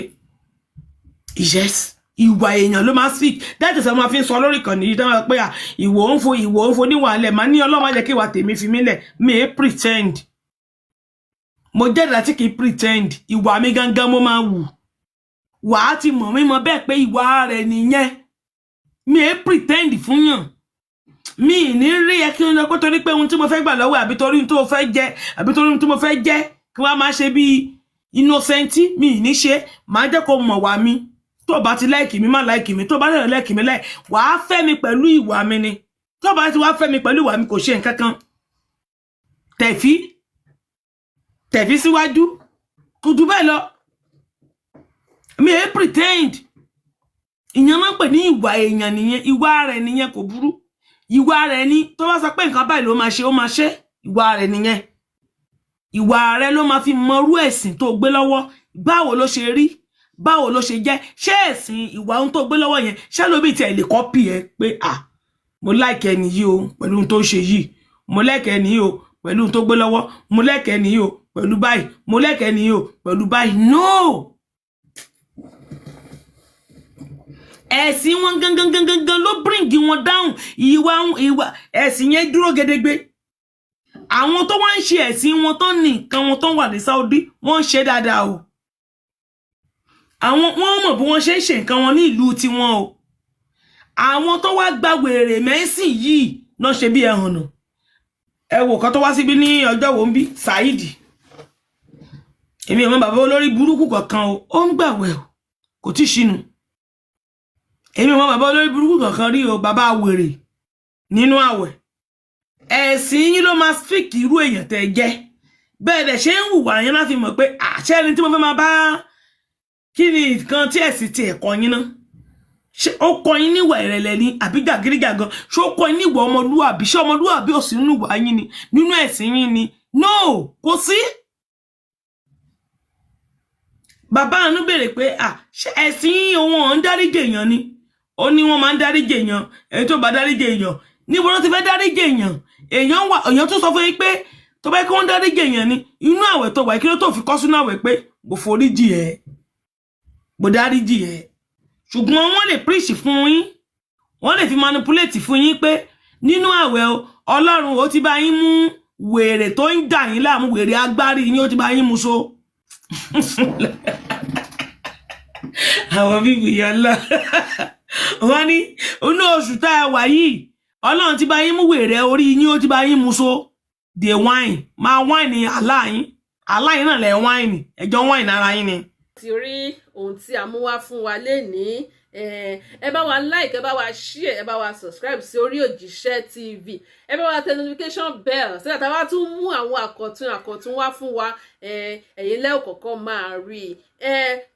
Speaker 3: yes. Ìwà èèyàn ló máa speak. That is máa fi ń sọ lórí kan nìyí tán pé ìwọ ń fo níwà lẹ̀ máa ní Ọlọ́run má jẹ́ kí ìwà tèmi fi mí lẹ̀. Mi pretend. Mo jẹ́ láti kì í pretend. Ìwà mi gangan mo máa wù. Wà á ti mọ̀ mí mọ̀ bẹ́ẹ̀ pé ìwà rẹ̀ nìyẹn. Mi pretend fún yàn. Mi ní rí ẹ kí n lọ pé torí pé ohun tí mo fẹ́ gbà lọ́wọ́ àbí torí ohun tó fẹ́ jẹ àbí torí ohun tí mo fẹ́ jẹ kí wọ́n máa ṣe bí innocent. Mi ní ṣe máa jẹ́ kó mọ̀ wá mi. Tó bá ti like mi má like mi, tó bá lè like mi like wà á fẹ́ mi pẹ̀lú ìwà mi ni. Tó bá ti wá fẹ́ mi pẹ̀lú ìwà mi kò ṣe nǹkan kan. Tẹ̀fí síwájú kò jù bẹ́ẹ̀ lọ. Mi pretend. Ìyẹn máa ń pè ní ìwà èèyàn nìyẹn, ìwà rẹ̀ nìyẹn kò burú. Ìwà rẹ̀ ni tó bá sọ pé nǹkan báyìí ló máa ṣe ó máa ṣe, ìwà rẹ̀ nìyẹn. Ìwà rẹ̀ ló máa fi mọrú ẹ̀sìn tó gbé lọ́wọ́, báwo ló ṣe rí, báwo ló ṣe jẹ́, ṣé ẹ̀sìn ìwà ohun tó gbé lọ́wọ́ yẹn ṣé ló bí tiẹ̀ lè copy ẹ pé mo like ẹni yìí o pẹ̀lú ohun tó ṣe yìí, mo like ẹni yìí o pẹ̀lú ohun tó gbé lọ́wọ́, mo like ẹni yìí o pẹ̀lú báyìí, mo like ẹni yìí o pẹ̀lú báyìí. No. Ẹ̀sìn wọn gangan ló bring wọn down. Ìwà ẹ̀sìn yẹn dúró gedegbe. Àwọn tó wá ń ṣe ẹ̀sìn wọn tó ní nǹkan wọn tó wà ní Saudi wọ́n ń ṣe dáadáa o. Àwọn wọ́n mọ̀ bí wọ́n ṣe ń ṣe nǹkan wọn ní ìlú tiwọn o. Àwọn tó wá gba wèrè mẹ́sìn yìí náà ṣe bí ẹhàn nà. Ẹ wò kan tó wá síbí ní ọjọ́ wo ń bí Saheed. Èmi ò mọ̀ bàbá olórí burúkú kankan o, ó ń gbàwẹ̀ o, kò tí ṣínú. Èmi ò mọ̀ bàbá olórí burúkú kankan rí o, bàbá wèrè nínú àwẹ̀. Ẹ̀sìn yín ló máa speak irú èèyàn tẹ́ jẹ́. Bẹ́ẹ̀ dẹ̀ ṣe ń hùwà yẹn láti mọ̀ pé àṣẹ ẹni tí mo fẹ́ máa bá kí ni nǹkan tí ẹ̀sìn ti ẹ̀kọ́ yín náà. Ṣé ó kọ́ yín níwà ìrẹ̀lẹ̀ ni àbí gàgírígàgan? Ṣé ó kọ́ yín níwà ọmọlúwàbí? Ṣé ọmọlúwàbí ò sí nínú ìwà yín ni, nínú ẹ̀sìn yín ni? No, kò sí. Bàbá àánú béèrè pé ṣé ẹ̀sìn yín òun ń dáríjì èèyàn ni? Ó ní wọ́n máa ń dáríjì èèyàn, èyí tó bá dáríjì èèyàn níbo ló ti fẹ́ dáríjì èèyàn? Èèyàn tó sọ fún yín pé tó bá kí wọ́n dáríjì èèyàn ni inú àwẹ̀ tó wà kí ló tó fi kọ́ sínú àwẹ̀ pé mo foríjì ẹ, mo dáríjì ẹ. Ṣùgbọ́n wọ́n lè preach fún yín, wọ́n lè fi manipulate fún yín pé nínú àwẹ̀ Ọlọ́run ó ti bá yín mú wèrè tó ń dà yín láàmú, wèrè agbárí yín ó ti bá yín mú so. Àwọn bíbí yẹn lọ. Wọ́n ní inú oṣù tá a wà yìí Ọlọ́run ti bá yín mú wèrè orí yín ó ti bá yín mú so. The wine máa wine aláyín náà lẹ wine ẹjọ́ wine ara yín ni.
Speaker 1: Ti rí ohun tí a mú wá fún wa lénìí, ẹ bá wa like, ẹ bá wa share, ẹ bá wa subscribe sí Orí Òjíṣẹ́ TV, ẹ bá wa tẹ notification bell so that a bá tún mú àwọn àkọ̀tun wá fún wa, ẹ̀yin lẹ́ ò kọ́kọ́ máa rí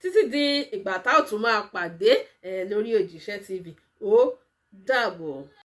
Speaker 1: títí di ìgbà tá ò tún máa pàdé lórí Òjíṣẹ́ TV. Ó dàbọ̀.